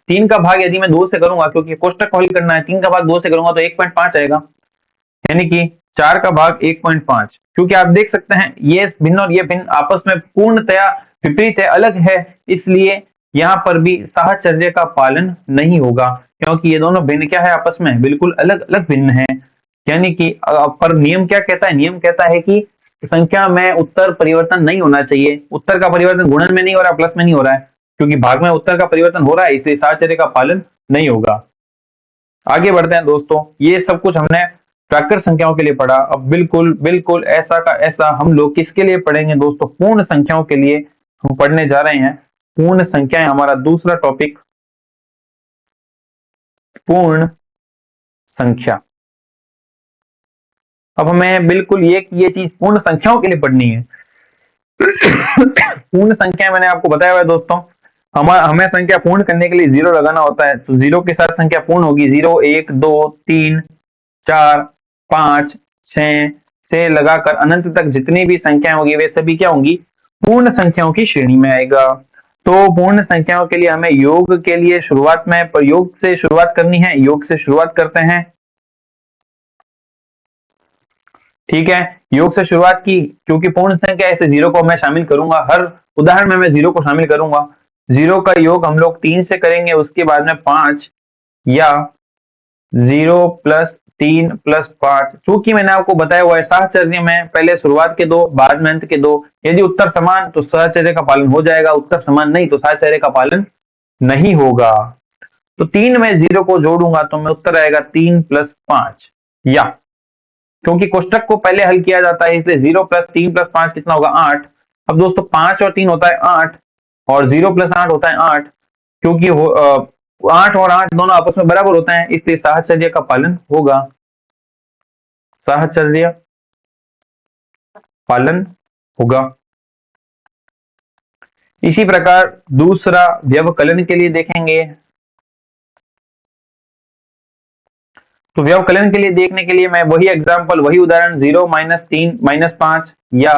3 का भाग यदि मैं 2 से करूंगा, क्योंकि कोष्टक को हल करना है, 3 का भाग 2 से करूंगा तो 1.5 आएगा, यानी कि 4 का भाग 1.5। क्योंकि आप देख सकते हैं ये भिन्न और ये भिन्न आपस में पूर्णतया विपरीत है, अलग है, इसलिए यहाँ पर भी साहचर्य का पालन नहीं होगा, क्योंकि ये दोनों भिन्न क्या है आपस में, बिल्कुल अलग अलग भिन्न है। यानी कि पर नियम क्या कहता है, नियम कहता है कि संख्या में उत्तर परिवर्तन नहीं होना चाहिए। उत्तर का परिवर्तन गुणन में नहीं हो रहा, प्लस में नहीं हो रहा है, क्योंकि भाग में उत्तर का परिवर्तन हो रहा है, इसलिए साहचर्य का पालन नहीं होगा। आगे बढ़ते हैं दोस्तों, ये सब कुछ हमने प्राकृत संख्याओं के लिए पढ़ा। अब बिल्कुल बिल्कुल ऐसा का ऐसा हम लोग किसके लिए पढ़ेंगे दोस्तों, पूर्ण संख्याओं के लिए हम पढ़ने जा रहे हैं। पूर्ण संख्याएं हमारा दूसरा टॉपिक, पूर्ण संख्या। अब हमें बिल्कुल ये चीज पूर्ण संख्याओं के लिए पढ़नी है। पूर्ण संख्या मैंने आपको बताया हुआ है दोस्तों, हमें संख्या पूर्ण करने के लिए 0 लगाना होता है, तो 0 के साथ संख्या पूर्ण होगी। 0 1 2 3 4 5 6 से लगाकर अनंत तक जितनी भी संख्याएं होगी वे सभी क्या होंगी, पूर्ण संख्याओं की श्रेणी में आएगा। तो पूर्ण संख्याओं के लिए हमें योग के लिए शुरुआत में योग से शुरुआत करनी है, योग से शुरुआत करते हैं। ठीक है, योग से शुरुआत की, क्योंकि पूर्ण संख्या ऐसे जीरो को मैं शामिल करूंगा, हर उदाहरण में मैं जीरो को शामिल करूंगा। जीरो का योग हम लोग 3 से करेंगे, उसके बाद में 5 या 0 प्लस 3 प्लस 5। चूंकि मैंने आपको बताया हुआ है साहचर्य में पहले शुरुआत के दो, बाद में अंत के दो। यदि उत्तर समान तो साहचर्य का पालन हो जाएगा, उत्तर समान नहीं तो साहचर्य का पालन नहीं होगा। तो 3 में 0 को जोड़ूंगा तो मैं उत्तर आएगा 3 प्लस 5, या क्योंकि कोष्टक को पहले हल किया जाता है इसलिए 0 प्लस 3 प्लस 5 कितना होगा 8। अब दोस्तों 5 और 3 होता है 8 और 0 प्लस 8 होता है 8, क्योंकि 8 और 8 दोनों आपस में बराबर होते हैं, इसलिए साहचर्य का पालन होगा, साहचर्य पालन होगा। इसी प्रकार दूसरा व्यवकलन के लिए देखेंगे। तो व्यवकलन के लिए देखने के लिए मैं वही एग्जांपल, वही उदाहरण 0 माइनस 3 माइनस 5 या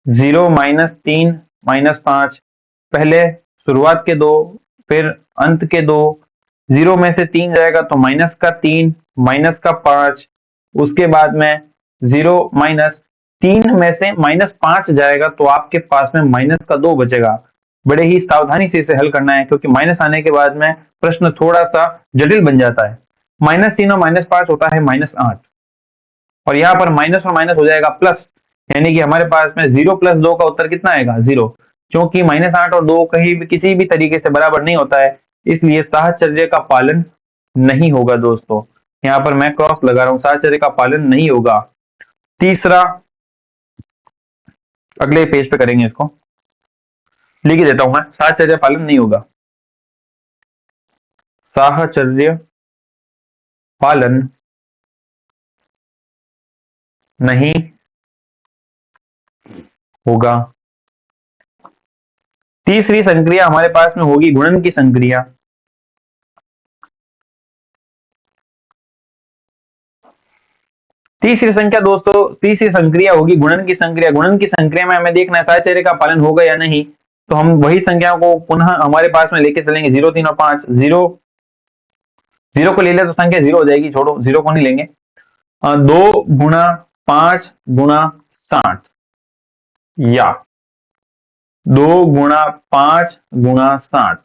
0 माइनस 3 माइनस 5, पहले शुरुआत के दो फिर अंत के दो। 0 में से 3 जाएगा तो माइनस का 3 माइनस का 5, उसके बाद में 0 माइनस 3 में से माइनस 5 जाएगा तो आपके पास में माइनस का 2 बचेगा। बड़े ही सावधानी से इसे हल करना है, क्योंकि माइनस आने के बाद में प्रश्न थोड़ा सा जटिल बन जाता है। -3 और -5 होता है -8, और यहाँ पर माइनस और माइनस हो जाएगा प्लस, यानी कि हमारे पास में 0 प्लस 2 का उत्तर कितना आएगा 0, क्योंकि -8 और 2 कहीं भी किसी भी तरीके से बराबर नहीं होता है, इसलिए साहचर्य का पालन नहीं होगा दोस्तों। यहाँ पर मैं क्रॉस लगा रहा हूं, साहचर्य का पालन नहीं होगा। तीसरा, अगले पेज पे करेंगे, इसको लिख देता हूं मैं, साहचर्य पालन नहीं होगा, साहचर्य पालन नहीं होगा। तीसरी संक्रिया हमारे पास में होगी गुणन की संक्रिया। तीसरी संख्या दोस्तों, तीसरी संक्रिया होगी गुणन की संक्रिया। गुणन की संक्रिया में हमें देखना है साहचर्य का पालन होगा या नहीं, तो हम वही संख्याओं को पुनः हमारे पास में लेके चलेंगे, 0 3 और 5। 0 को ले ले तो संख्या 0 हो जाएगी, छोड़ो 0 को नहीं लेंगे। 2 गुणा 5 गुणा 60 या 2 गुणा 5 गुणा 60,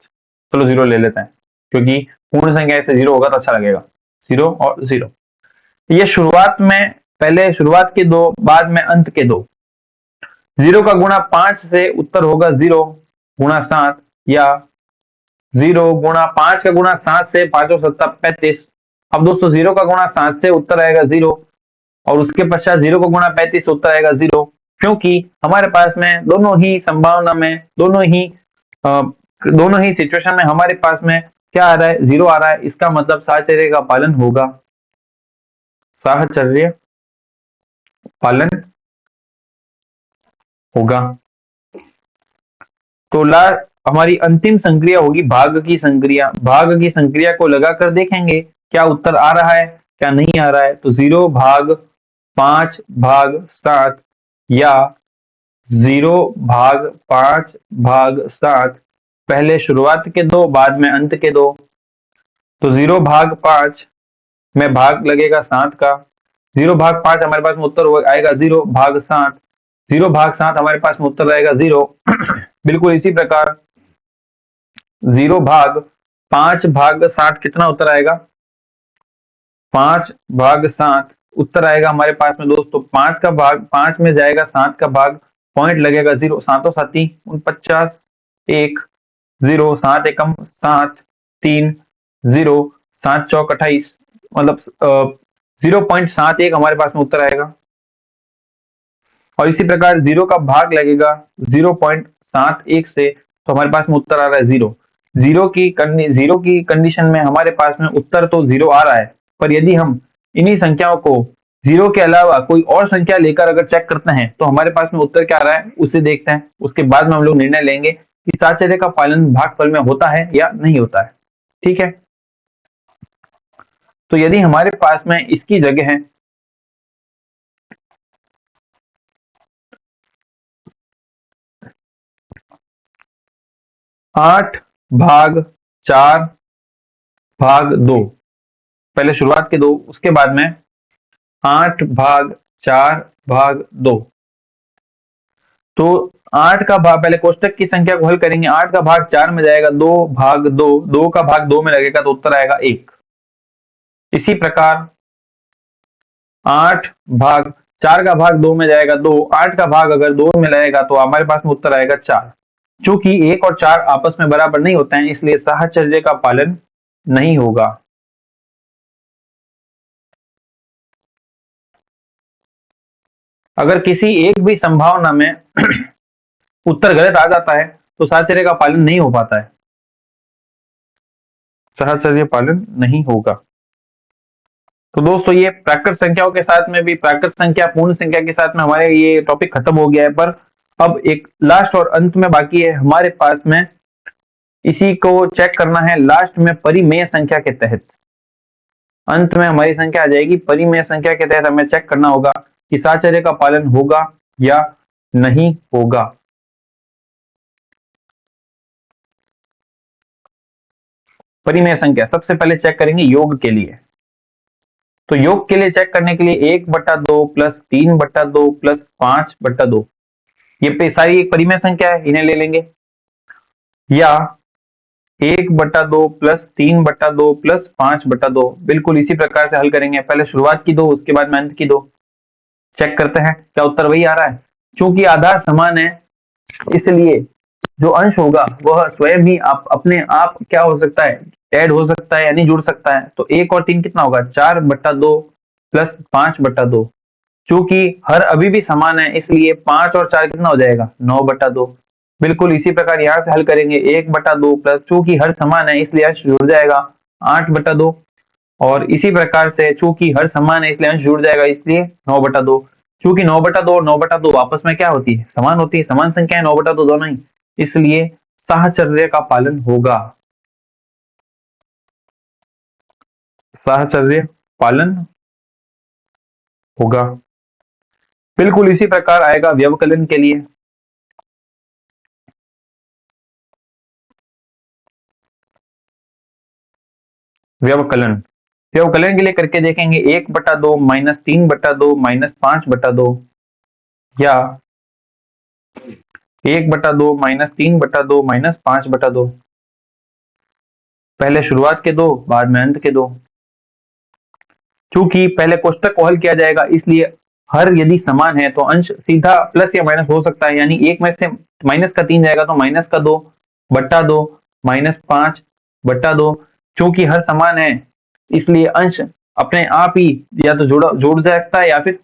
चलो 0 ले लेते हैं, क्योंकि पूर्ण संख्या से 0 होगा तो अच्छा लगेगा। 0 और 0, ये शुरुआत में पहले शुरुआत के दो, बाद में अंत के दो। 0 का गुणा 5 से उत्तर होगा 0 गुणा 7, या 0 गुणा 5 का गुणा 7 से 5 और 7 35। अब दोस्तों 0 का गुणा 7 से उत्तर आएगा 0, और उसके पश्चात 0 का गुणा 35 उत्तर आएगा 0, क्योंकि हमारे पास में दोनों ही संभावना में, दोनों ही सिचुएशन में हमारे पास में क्या आ रहा है 0 आ रहा है, इसका मतलब साहचर्य का पालन होगा, साहचर्य पालन होगा। तो हमारी अंतिम संक्रिया होगी भाग की संक्रिया। भाग की संक्रिया को लगाकर देखेंगे क्या उत्तर आ रहा है क्या नहीं आ रहा है। तो 0 भाग 5 भाग 7 या 0 भाग 5 भाग 7, पहले शुरुआत के दो, बाद में अंत के दो। तो 0 भाग 5 में भाग लगेगा 7 का, 0 भाग 5 हमारे पास में उत्तर आएगा 0 भाग 7, 0 भाग 7 हमारे पास में उत्तर आएगा 0। बिल्कुल इसी प्रकार 0 भाग 5 भाग 60 कितना उत्तर आएगा, 5 भाग 7 उत्तर आएगा हमारे पास में दोस्तों 5 का भाग 5 में जाएगा 7 का भाग, पॉइंट लगेगा 0, 7 7 49, 1 0, 7 एकम 7, 3 0, 7 चौक 28, मतलब 0.71 हमारे पास में उत्तर आएगा। और इसी प्रकार 0 का भाग लगेगा 0.71 से, तो हमारे पास में उत्तर आ रहा है 0। 0 की कंडीशन में हमारे पास में उत्तर तो 0 आ रहा है, पर यदि हम इन्हीं संख्याओं को 0 के अलावा कोई और संख्या लेकर अगर चेक करते हैं तो हमारे पास में उत्तर क्या आ रहा है उसे देखते हैं। उसके बाद में हम लोग निर्णय लेंगे कि साहचर्य का पालन भागफल में होता है या नहीं होता है। ठीक है, तो यदि हमारे पास में इसकी जगह है, 8 भाग 4 भाग 2, पहले शुरुआत के दो, उसके बाद में 8 भाग 4 भाग 2। तो 8 का भाग, पहले कोष्टक की संख्या को हल करेंगे, 8 का भाग 4 में जाएगा, 2 भाग 2, 2 का भाग 2 में लगेगा तो उत्तर आएगा 1। इसी प्रकार 8 भाग 4 का भाग 2 में जाएगा 2, 8 का भाग अगर 2 में लगेगा तो हमारे पास में उत्तर आएगा 4। चूंकि 1 और 4 आपस में बराबर नहीं होते हैं, इसलिए साहचर्य का पालन नहीं होगा। अगर किसी एक भी संभावना में उत्तर गलत आ जाता है तो साहचर्य का पालन नहीं हो पाता है, साहचर्य पालन नहीं होगा। तो दोस्तों ये प्राकृत संख्याओं के साथ में भी, प्राकृत संख्या पूर्ण संख्या के साथ में हमारे ये टॉपिक खत्म हो गया है, पर अब एक लास्ट और अंत में बाकी है हमारे पास में, इसी को चेक करना है लास्ट में परिमेय संख्या के तहत। अंत में हमारी संख्या आ जाएगी, परिमेय संख्या के तहत हमें चेक करना होगा कि साहचर्य का पालन होगा या नहीं होगा। परिमेय संख्या सबसे पहले चेक करेंगे योग के लिए। तो योग के लिए चेक करने के लिए 1/2 प्लस 3/2 प्लस 5/2, ये सारी एक परिमेय संख्या है, इन्हें ले लेंगे। या 1/2 प्लस 3/2 प्लस 5/2, बिल्कुल इसी प्रकार से हल करेंगे। पहले शुरुआत की दो, उसके बाद में अंत की दो। चेक करते हैं क्या उत्तर वही आ रहा है। चूंकि आधार समान है, इसलिए जो अंश होगा वह स्वयं ही आप अपने आप क्या हो सकता है, ऐड हो सकता है यानी जुड़ सकता है। तो 1 और 3 कितना होगा, 4/2 प्लस 5/2। चूंकि हर अभी भी समान है, इसलिए 5 और 4 कितना हो जाएगा, 9/2। बिल्कुल इसी प्रकार यहाँ से हल करेंगे, 1/2 प्लस, चूंकि हर समान है इसलिए अंश जुड़ जाएगा 8/2। और इसी प्रकार से चूंकि हर समान है इसलिए अंश जुड़ जाएगा, इसलिए 9/2। चूंकि 9/2 और 9/2 आपस में क्या होती है, समान होती है, समान संख्या है 9/2 दोनों ही, इसलिए साहचर्य का पालन होगा, साहचर्य पालन होगा। बिल्कुल इसी प्रकार आएगा व्यवकलन के लिए। व्यवकलन, व्यवकलन के लिए करके देखेंगे, 1/2 माइनस 3/2 माइनस 5/2, या 1/2 माइनस 3/2 माइनस 5/2। पहले शुरुआत के दो, बाद में अंत के दो। चूंकि पहले कोष्टक को हल किया जाएगा, इसलिए हर यदि समान है तो अंश सीधा प्लस या माइनस हो सकता है, यानी एक में से माइनस का 3 जाएगा तो माइनस का 2/2 माइनस 5/2। चूंकि हर समान है इसलिए अंश अपने आप ही या तो जोड़ सकता है या फिर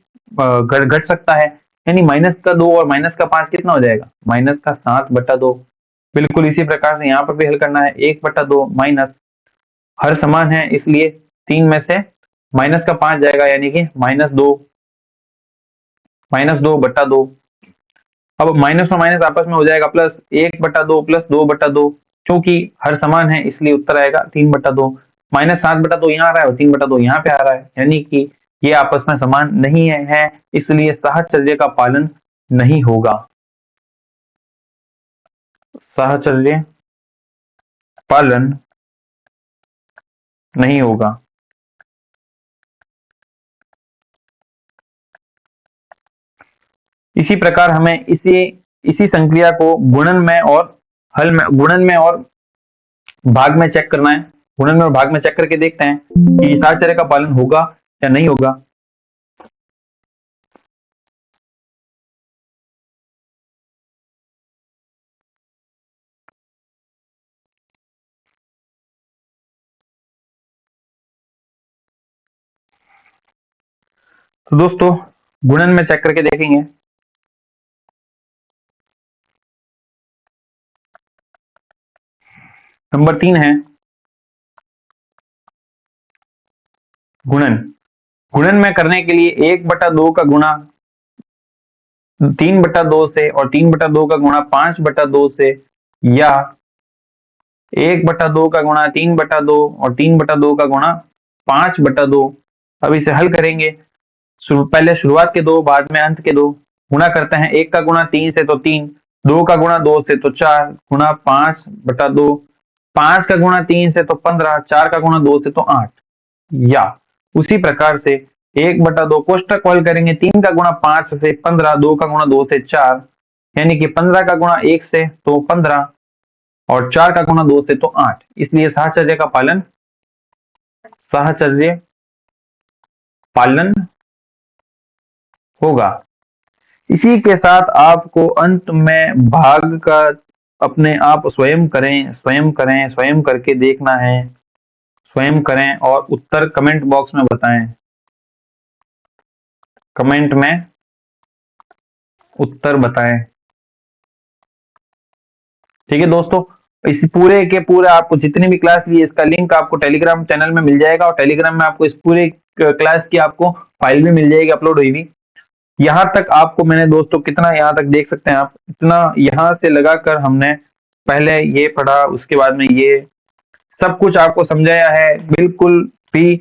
घट सकता है, यानी माइनस का 2 और माइनस का 5 कितना हो जाएगा, माइनस का 7/2। बिल्कुल इसी प्रकार से यहाँ पर भी हल करना है, 1/2 माइनस, हर समान है इसलिए 3 में से माइनस का 5 जाएगा, यानी कि -2/2। अब माइनस और माइनस आपस में हो जाएगा प्लस, 1/2 प्लस 2/2। क्योंकि हर समान है इसलिए उत्तर आएगा 3/2। -7/2 यहाँ आ रहा है और 3/2 यहाँ पे आ रहा है, यानी कि ये आपस में समान नहीं है, इसलिए साहचर्य का पालन नहीं होगा, साहचर्य पालन नहीं होगा। इसी प्रकार हमें इसी संक्रिया को गुणन में और हल में, गुणन में और भाग में चेक करना है। गुणन में और भाग में चेक करके देखते हैं कि साहचर्य का पालन होगा या नहीं होगा। तो दोस्तों गुणन में चेक करके देखेंगे। नंबर 3 है गुणन। गुणन में करने के लिए 1/2 का गुणा 3/2 से और 3/2 का गुणा 5/2 से, या 1/2 का गुणा 3/2 और 3/2 का गुणा 5/2। अब इसे हल करेंगे, पहले शुरुआत के दो, बाद में अंत के दो। गुणा करते हैं, 1 का गुणा 3 से तो 3, 2 का गुणा 2 से तो 4, गुणा 5/2, 5 का गुणा 3 से तो 15, 4 का गुणा 2 से तो 8। या उसी प्रकार से 1/2 कोष्टक खोल करेंगे, 3 का गुणा 5 से 15, 2 का गुणा 2 से 4, यानी कि 15 का गुणा 1 से तो 15 और 4 का गुणा 2 से तो 8। इसलिए साहचर्य पालन होगा। इसी के साथ आपको अंत में भाग का अपने आप स्वयं करें, स्वयं करके देखना है, स्वयं करें और उत्तर कमेंट बॉक्स में बताएं। कमेंट में उत्तर बताएं। ठीक है दोस्तों, इस पूरे के पूरे आपको जितनी भी क्लास ली इसका लिंक आपको टेलीग्राम चैनल में मिल जाएगा और टेलीग्राम में आपको इस पूरे क्लास की आपको फाइल भी मिल जाएगी अपलोड हुई हुई। यहाँ तक आपको मैंने दोस्तों कितना, यहाँ तक देख सकते हैं आप, इतना यहाँ से लगाकर हमने पहले ये पढ़ा, उसके बाद में ये सब कुछ आपको समझाया है, बिल्कुल भी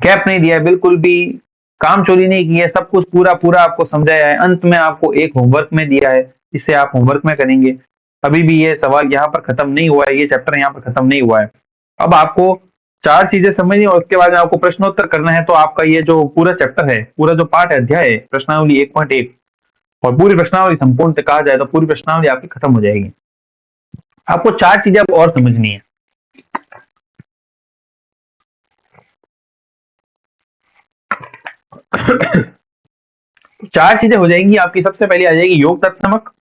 गैप नहीं दिया है, बिल्कुल भी काम चोरी नहीं की है, सब कुछ पूरा पूरा आपको समझाया है। अंत में आपको एक होमवर्क में दिया है, इसे आप होमवर्क में करेंगे। अभी भी ये सवाल यहाँ पर खत्म नहीं हुआ है, ये चैप्टर यहाँ पर खत्म नहीं हुआ है। अब आपको 4 चीजें समझनी और उसके बाद में आपको प्रश्नोत्तर करना है। तो आपका ये जो पूरा चैप्टर है, पूरा जो पाठ अध्याय है प्रश्नावली 1.1 और पूरी प्रश्नावली संपूर्ण कहा जाए तो पूरी प्रश्नावली आपकी खत्म हो जाएगी। आपको 4 चीजें अब और समझनी है। चार चीजें हो जाएंगी आपकी। सबसे पहले आ जाएगी योग तत्समक,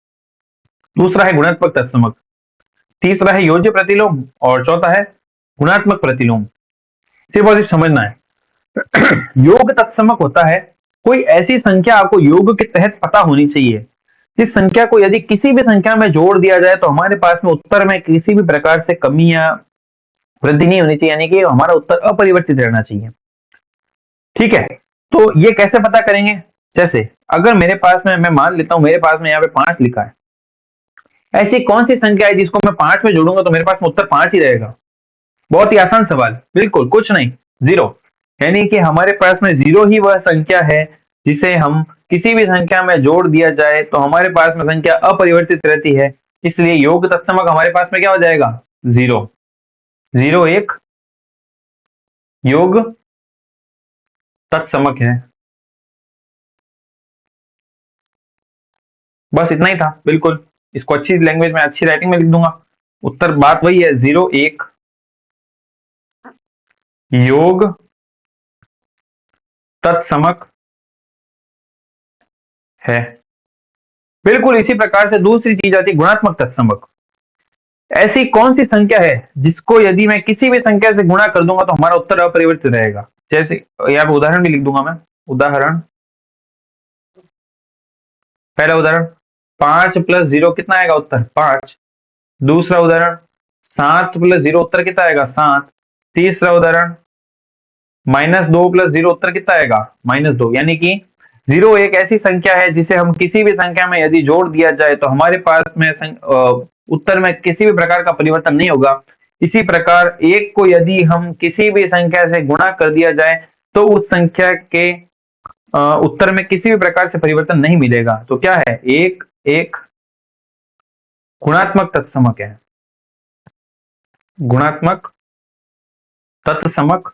दूसरा है गुणात्मक तत्समक, तीसरा है योज्य प्रतिलोम और चौथा है गुणात्मक प्रतिलोम। सिर्फ और सिर्फ समझना है। योग तत्समक होता है कोई ऐसी संख्या आपको योग के तहत पता होनी चाहिए जिस संख्या को यदि किसी भी संख्या में जोड़ दिया जाए तो हमारे पास में उत्तर में किसी भी प्रकार से कमी या वृद्धि नहीं होनी चाहिए, यानी कि हमारा उत्तर अपरिवर्तित रहना चाहिए। ठीक है, तो ये कैसे पता करेंगे? जैसे अगर मेरे पास में, मैं मान लेता हूं मेरे पास में यहाँ पे 5 लिखा है, ऐसी कौन सी संख्या है जिसको मैं 5 में जोड़ूंगा तो मेरे पास में उत्तर 5 ही रहेगा? बहुत ही आसान सवाल, बिल्कुल कुछ नहीं, 0। यानी कि हमारे पास में 0 ही वह संख्या है जिसे हम किसी भी संख्या में जोड़ दिया जाए तो हमारे पास में संख्या अपरिवर्तित रहती है। इसलिए योग तत्समक हमारे पास में क्या हो जाएगा? 0। 0 एक योग तत्समक है। बस इतना ही था, बिल्कुल। इसको अच्छी लैंग्वेज में, अच्छी राइटिंग में लिख दूंगा। उत्तर बात वही है, 0 एक योग तत्समक है। बिल्कुल इसी प्रकार से दूसरी चीज आती है गुणात्मक तत्समक। ऐसी कौन सी संख्या है जिसको यदि मैं किसी भी संख्या से गुणा कर दूंगा तो हमारा उत्तर अपरिवर्तित रहेगा? जैसे यहाँ पे उदाहरण भी लिख दूंगा मैं। उदाहरण, पहला उदाहरण 5 + 0 कितना आएगा उत्तर? 5। दूसरा उदाहरण 7 + 0 उत्तर कितना आएगा? 7। तीसरा उदाहरण -2 + 0 उत्तर कितना आएगा? -2। यानी कि 0 एक ऐसी संख्या है जिसे हम किसी भी संख्या में यदि जोड़ दिया जाए तो हमारे पास में उत्तर में किसी भी प्रकार का परिवर्तन नहीं होगा। इसी प्रकार 1 को यदि हम किसी भी संख्या से गुणा कर दिया जाए तो उस संख्या के उत्तर में किसी भी प्रकार से परिवर्तन नहीं मिलेगा। तो क्या है? 1 एक गुणात्मक तत्समक है। गुणात्मक तत्समक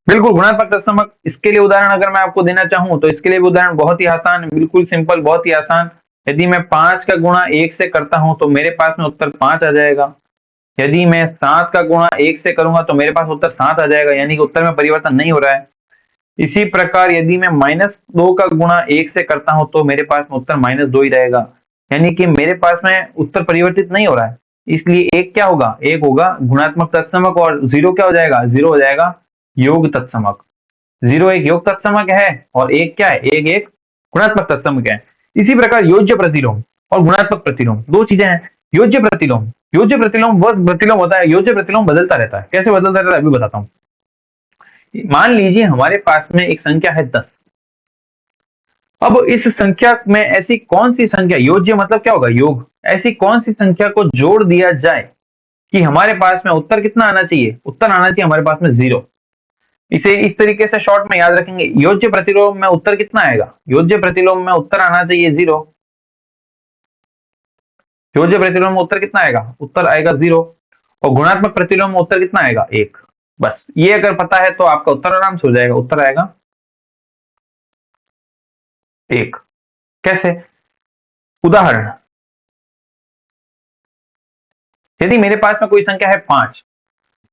बिल्कुल गुणात्मक तत्समक। इसके लिए उदाहरण अगर मैं आपको देना चाहूं तो इसके लिए उदाहरण बहुत ही आसान है, बिल्कुल सिंपल, बहुत ही आसान। यदि मैं 5 का गुणा 1 से करता हूं तो मेरे पास में उत्तर 5 आ जाएगा। यदि मैं 7 का गुणा 1 से करूंगा तो मेरे पास उत्तर 7 आ जाएगा, यानी कि उत्तर में परिवर्तन नहीं हो रहा है। इसी प्रकार यदि मैं -2 का गुणा 1 से करता हूं तो मेरे पास में उत्तर -2 ही रहेगा, यानी कि मेरे पास में उत्तर परिवर्तित नहीं हो रहा है। इसलिए एक क्या होगा? एक होगा गुणात्मक तत्समक और 0 क्या हो जाएगा? 0 हो जाएगा योग तत्समक। 0 एक योग तत्समक है और एक क्या है? एक गुणात्मक तत्समक है। इसी प्रकार योज्य प्रतिलोम और गुणात्मक प्रतिलोम दो चीजें हैं। योज्य प्रतिलोम वह प्रतिलोम होता है, योज्य प्रतिलोम बदलता रहता है। कैसे बदलता रहता है अभी बताता हूं। मान लीजिए हमारे पास में एक संख्या है 10। अब इस संख्या में ऐसी कौन सी संख्या, योज्य मतलब क्या होगा? योग। ऐसी कौन सी संख्या को जोड़ दिया जाए कि हमारे पास में उत्तर कितना आना चाहिए? उत्तर आना चाहिए हमारे पास में 0। इसे इस तरीके से शॉर्ट में याद रखेंगे। योज्य प्रतिलोम में उत्तर कितना आएगा? योज्य प्रतिलोम में उत्तर आना चाहिए 0। योज्य प्रतिलोम में उत्तर कितना आएगा? उत्तर आएगा 0। और गुणात्मक प्रतिलोम में उत्तर कितना आएगा? 1। बस ये अगर पता है तो आपका उत्तर आराम से हो जाएगा। उत्तर आएगा 1। कैसे? उदाहरण, यदि मेरे पास में कोई संख्या है 5,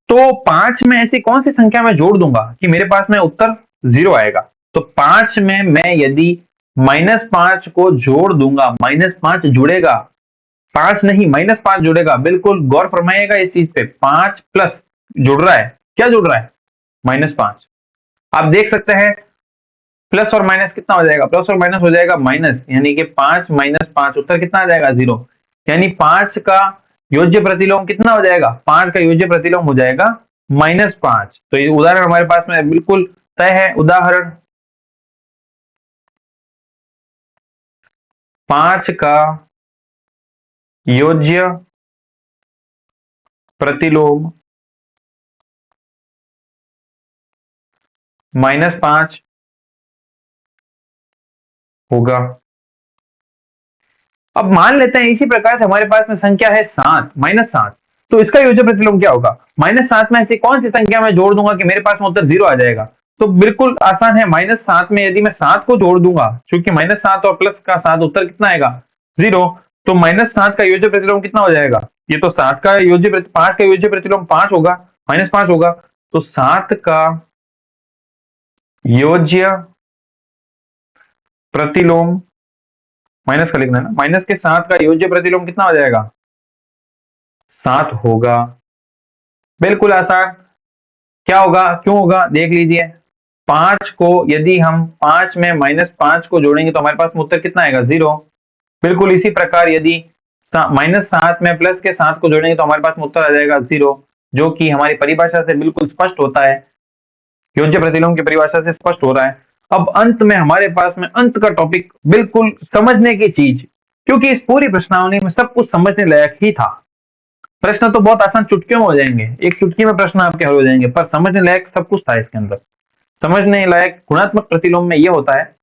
तो 5 में ऐसी कौन सी संख्या मैं जोड़ दूंगा कि मेरे पास में उत्तर 0 आएगा? तो 5 में मैं यदि -5 को जोड़ दूंगा, -5 जुड़ेगा, 5 नहीं -5 जुड़ेगा। बिल्कुल गौर फरमाइएगा इस चीज पे। 5 प्लस जुड़ रहा है, क्या जुड़ रहा है? -5। आप देख सकते हैं प्लस और माइनस कितना हो जाएगा? प्लस और माइनस हो जाएगा माइनस, यानी कि 5 - 5 उत्तर कितना आ जाएगा? 0। यानी 5 का योज्य प्रतिलोम कितना हो जाएगा? 5 का योज्य प्रतिलोम हो जाएगा -5। तो ये उदाहरण हमारे पास में बिल्कुल तय है। उदाहरण, 5 का योज्य प्रतिलोम -5 होगा। अब मान लेते हैं इसी प्रकार से हमारे पास में संख्या है 7, -7, तो इसका योज्य प्रतिलोम क्या होगा? -7 में ऐसी कौन सी संख्या मैं जोड़ दूंगा कि मेरे पास में उत्तर 0 आ जाएगा? तो बिल्कुल आसान है। -7 में यदि मैं 7 को जोड़ दूंगा, क्योंकि -7 और प्लस का 7 उत्तर कितना आएगा? 0। तो -7 का योज्य प्रतिलोम कितना हो जाएगा? ये तो 7 का योज्य 5 का योज्य प्रतिलोम 5 होगा, -5 होगा। तो 7 का योज्य प्रतिलोम, माइनस का लिखना है ना, माइनस के 7 का योज्य प्रतिलोम कितना हो जाएगा? 7 होगा। बिल्कुल आसान। क्या होगा, क्यों होगा, देख लीजिए। 5 को यदि हम 5 में -5 को जोड़ेंगे तो हमारे पास में उत्तर कितना आएगा? 0। बिल्कुल इसी प्रकार यदि -7 में प्लस के 7 को जोड़ेंगे तो हमारे पास में उत्तर आ जाएगा 0, जो कि हमारी परिभाषा से बिल्कुल स्पष्ट होता है। योज्य प्रतिलोम की परिभाषा से स्पष्ट हो रहा है। अब अंत में हमारे पास में अंत का टॉपिक, बिल्कुल समझने की चीज, क्योंकि इस पूरी प्रश्नावली में सब कुछ समझने लायक ही था। प्रश्न तो बहुत आसान चुटकियों में हो जाएंगे, एक चुटकी में प्रश्न आपके हल हो जाएंगे, पर समझने लायक सब कुछ था इसके अंदर। समझने लायक गुणात्मक प्रतिलोम में यह होता है,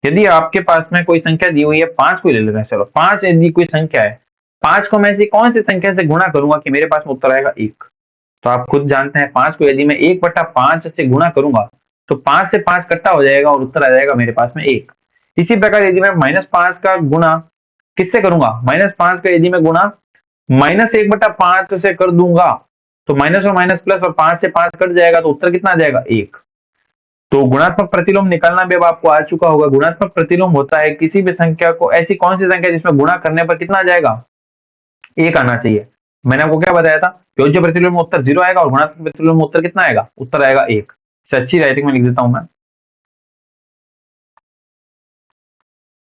यदि आपके पास में कोई संख्या दी हुई है, 5 को ले लेते हैं, चलो 5 यदि कोई संख्या है, 5 को मैं ऐसी कौन सी संख्या से गुणा करूंगा कि मेरे पास में उत्तर आएगा 1? तो आप खुद जानते हैं 5 को यदि मैं 1/5 से गुणा करूंगा तो 5 से 5 कट्टा हो जाएगा और उत्तर आ जाएगा मेरे पास में 1। इसी प्रकार यदि मैं -5 का गुणा किससे करूंगा? -5 का यदि मैं गुणा -1/5 से कर दूंगा तो माइनस और माइनस प्लस और 5 से 5 कट जाएगा तो उत्तर कितना आ जाएगा? 1। तो गुणात्मक प्रतिलोम निकालना भी अब आपको आ चुका होगा। गुणात्मक प्रतिलोम होता है किसी भी संख्या को, ऐसी कौन सी संख्या जिसमें गुणा करने पर कितना आ जाएगा? 1 आना चाहिए। मैंने आपको क्या बताया था? योज्य प्रतिलोम में उत्तर 0 आएगा और गुणात्मक प्रतिलोम में उत्तर कितना आएगा? उत्तर आएगा 1। इससे अच्छी राइटिंग में लिख देता हूं मैं,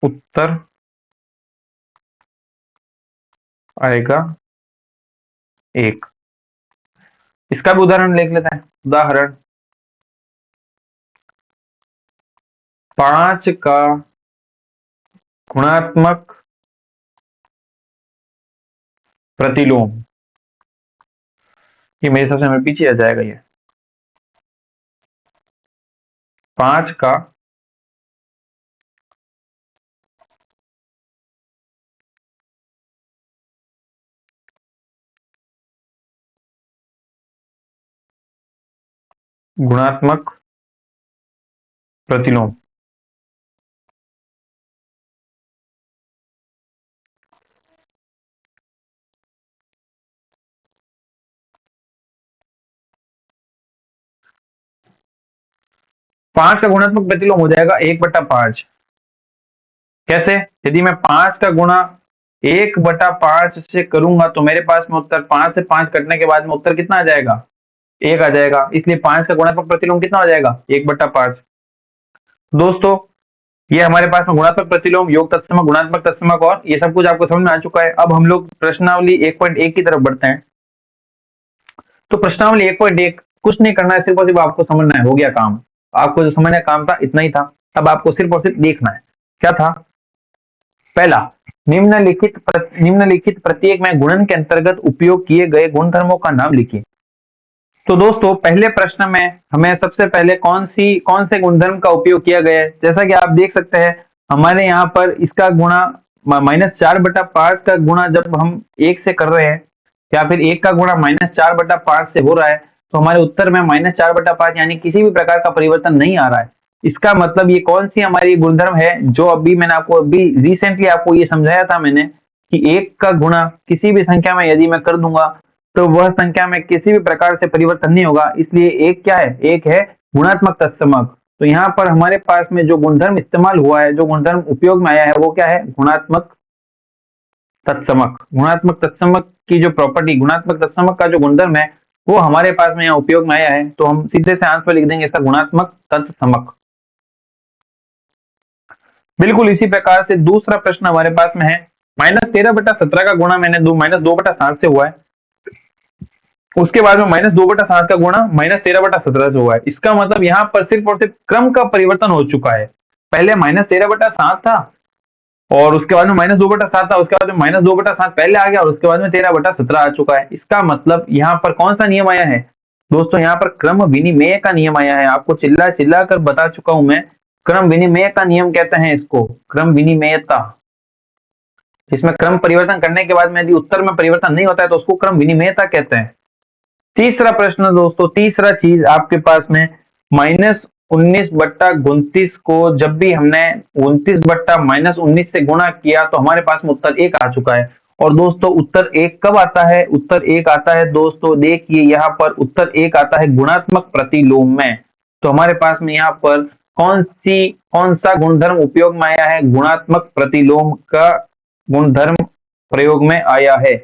उत्तर आएगा 1। इसका भी उदाहरण लिख लेते हैं। उदाहरण, 5 का गुणात्मक प्रतिलोम, ये मेरे हिसाब से हमें पीछे आ जाएगा। ये 5 का गुणात्मक प्रतिलोम, पांच का गुणात्मक प्रतिलोम हो जाएगा 1/5। कैसे? यदि मैं 5 का गुणा 1/5 से करूंगा तो मेरे पास में उत्तर 5 से 5 कटने के बाद में उत्तर कितना आ जाएगा? 1 आ जाएगा। इसलिए 5 का गुणात्मक प्रतिलोम कितना हो जाएगा? 1/5। दोस्तों, ये हमारे पास में गुणात्मक प्रतिलोम, योग तत्समक, गुणात्मक तत्समक और ये सब कुछ आपको समझ में आ चुका है। अब हम लोग प्रश्नावली 1.1 की तरफ बढ़ते हैं। तो प्रश्नावली 1.1 कुछ नहीं करना है, सिर्फ और सिर्फ आपको समझना है, हो गया काम। आपको जो समझने का काम था इतना ही था। अब आपको सिर्फ और सिर्फ देखना है क्या था। पहला, निम्नलिखित प्रत्येक में गुणन के अंतर्गत उपयोग किए गए गुणधर्मों का नाम लिखिए। तो दोस्तों पहले प्रश्न में हमें सबसे पहले कौन से गुणधर्म का उपयोग किया गया है, जैसा कि आप देख सकते हैं हमारे यहाँ पर इसका गुणा -4/5 का गुणा जब हम 1 से कर रहे हैं या फिर 1 का गुणा -4/5 से हो रहा है, तो हमारे उत्तर में -4/5 यानी किसी भी प्रकार का परिवर्तन नहीं आ रहा है। इसका मतलब ये कौन सी हमारी गुणधर्म है, जो अभी मैंने आपको अभी रिसेंटली आपको ये समझाया था मैंने कि 1 का गुणा किसी भी संख्या में यदि मैं कर दूंगा तो वह संख्या में किसी भी प्रकार से परिवर्तन नहीं होगा, इसलिए एक क्या है, एक है गुणात्मक तत्समक। तो यहाँ पर हमारे पास में जो गुणधर्म इस्तेमाल हुआ है, जो गुणधर्म उपयोग में आया है, वो क्या है, गुणात्मक तत्समक। गुणात्मक तत्समक की जो प्रॉपर्टी, गुणात्मक तत्समक का जो गुणधर्म है, वो हमारे पास में यहाँ उपयोग में आया है, तो हम सीधे से आंसर लिख देंगे इसका गुणात्मक तत्समक। बिल्कुल इसी प्रकार से दूसरा प्रश्न हमारे पास में है, -13/17 का गुणा मैंने -2/7 से हुआ है, उसके बाद में -2/7 का गुणा -13/17 से हुआ है। इसका मतलब यहाँ पर सिर्फ और सिर्फ क्रम का परिवर्तन हो चुका है। पहले -13/7 था और उसके बाद में -2/7 था, उसके बाद में -2/7 पहले आ गया और उसके बाद में 13/17 आ चुका है। इसका मतलब यहाँ पर कौन सा नियम आया है दोस्तों, यहाँ पर क्रम विनिमेय का नियम आया है। आपको चिल्ला चिल्ला कर बता चुका हूं मैं, क्रम विनिमेय का नियम कहते हैं इसको, क्रम विनिमेयता। इसमें क्रम परिवर्तन करने के बाद में यदि उत्तर में परिवर्तन नहीं होता है तो उसको क्रम विनिमेयता कहते हैं। तीसरा प्रश्न दोस्तों, तीसरा चीज आपके पास में -19/29 को जब भी हमने 29/-19 से गुणा किया तो हमारे पास में उत्तर 1 आ चुका है। और दोस्तों उत्तर 1 कब आता है, उत्तर 1 आता है दोस्तों, देखिए यहाँ पर उत्तर 1 आता है गुणात्मक प्रतिलोम में। तो हमारे पास में यहाँ पर कौन सा गुणधर्म उपयोग में आया है, गुणात्मक प्रतिलोम का गुणधर्म प्रयोग में आया है,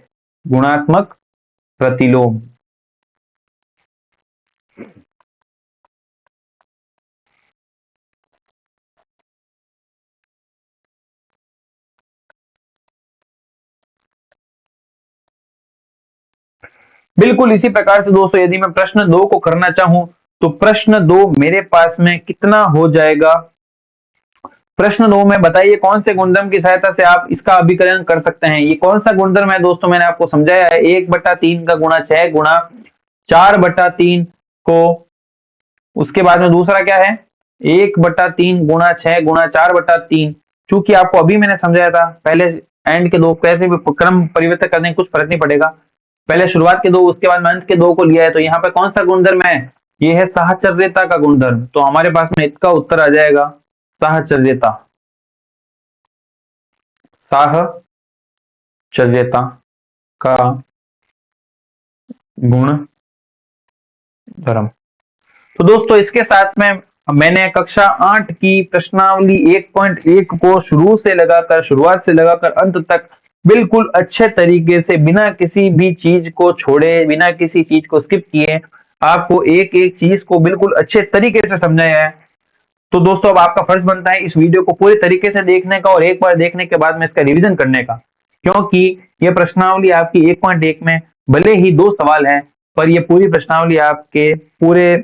गुणात्मक प्रतिलोम। बिल्कुल इसी प्रकार से दोस्तों यदि मैं प्रश्न 2 को करना चाहूं तो प्रश्न 2 मेरे पास में कितना हो जाएगा, प्रश्न 2 में बताइए कौन से गुणधर्म की सहायता से आप इसका अभिकलन कर सकते हैं। ये कौन सा गुणधर्म है दोस्तों, मैंने आपको समझाया है 1/3 का गुणा 6 गुणा 4/3 को, उसके बाद में दूसरा क्या है 1/3 गुणा 6 गुणा 4/3। चूंकि आपको अभी मैंने समझाया था, पहले एंड के दो कैसे भी क्रम परिवर्तन करने कुछ फर्क नहीं पड़ेगा, पहले शुरुआत के दो उसके बाद में अंत के दो को लिया है। तो यहाँ पे कौन सा गुणधर्म है, ये है साहचर्यता का गुणधर्म। तो हमारे पास में इसका उत्तर आ जाएगा साहचर्यता, साहचर्यता का गुणधर्म। तो दोस्तों इसके साथ में मैंने कक्षा 8 की प्रश्नावली 1.1 को शुरुआत से लगाकर अंत तक बिल्कुल अच्छे तरीके से बिना किसी भी चीज को छोड़े, बिना किसी चीज को स्किप किए, आपको एक एक चीज को बिल्कुल अच्छे तरीके से समझाया है। तो दोस्तों अब आपका फर्ज बनता है इस वीडियो को पूरे तरीके से देखने का और एक बार देखने के बाद में इसका रिवीजन करने का, क्योंकि यह प्रश्नावली आपकी 1.1 में भले ही 2 सवाल है, पर यह पूरी प्रश्नावली आपके पूरे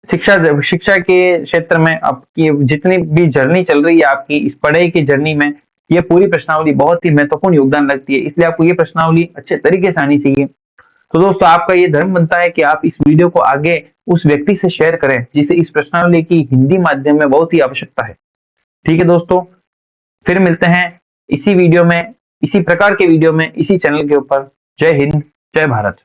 शिक्षा के क्षेत्र में आपकी जितनी भी जर्नी चल रही है, आपकी इस पढ़ाई की जर्नी में ये पूरी प्रश्नावली बहुत ही महत्वपूर्ण योगदान रखती है, इसलिए आपको ये प्रश्नावली अच्छे तरीके से आनी चाहिए। तो दोस्तों आपका ये धर्म बनता है कि आप इस वीडियो को आगे उस व्यक्ति से शेयर करें जिसे इस प्रश्नावली की हिंदी माध्यम में बहुत ही आवश्यकता है। ठीक है दोस्तों, फिर मिलते हैं इसी वीडियो में, इसी प्रकार के वीडियो में, इसी चैनल के ऊपर। जय हिंद, जय भारत।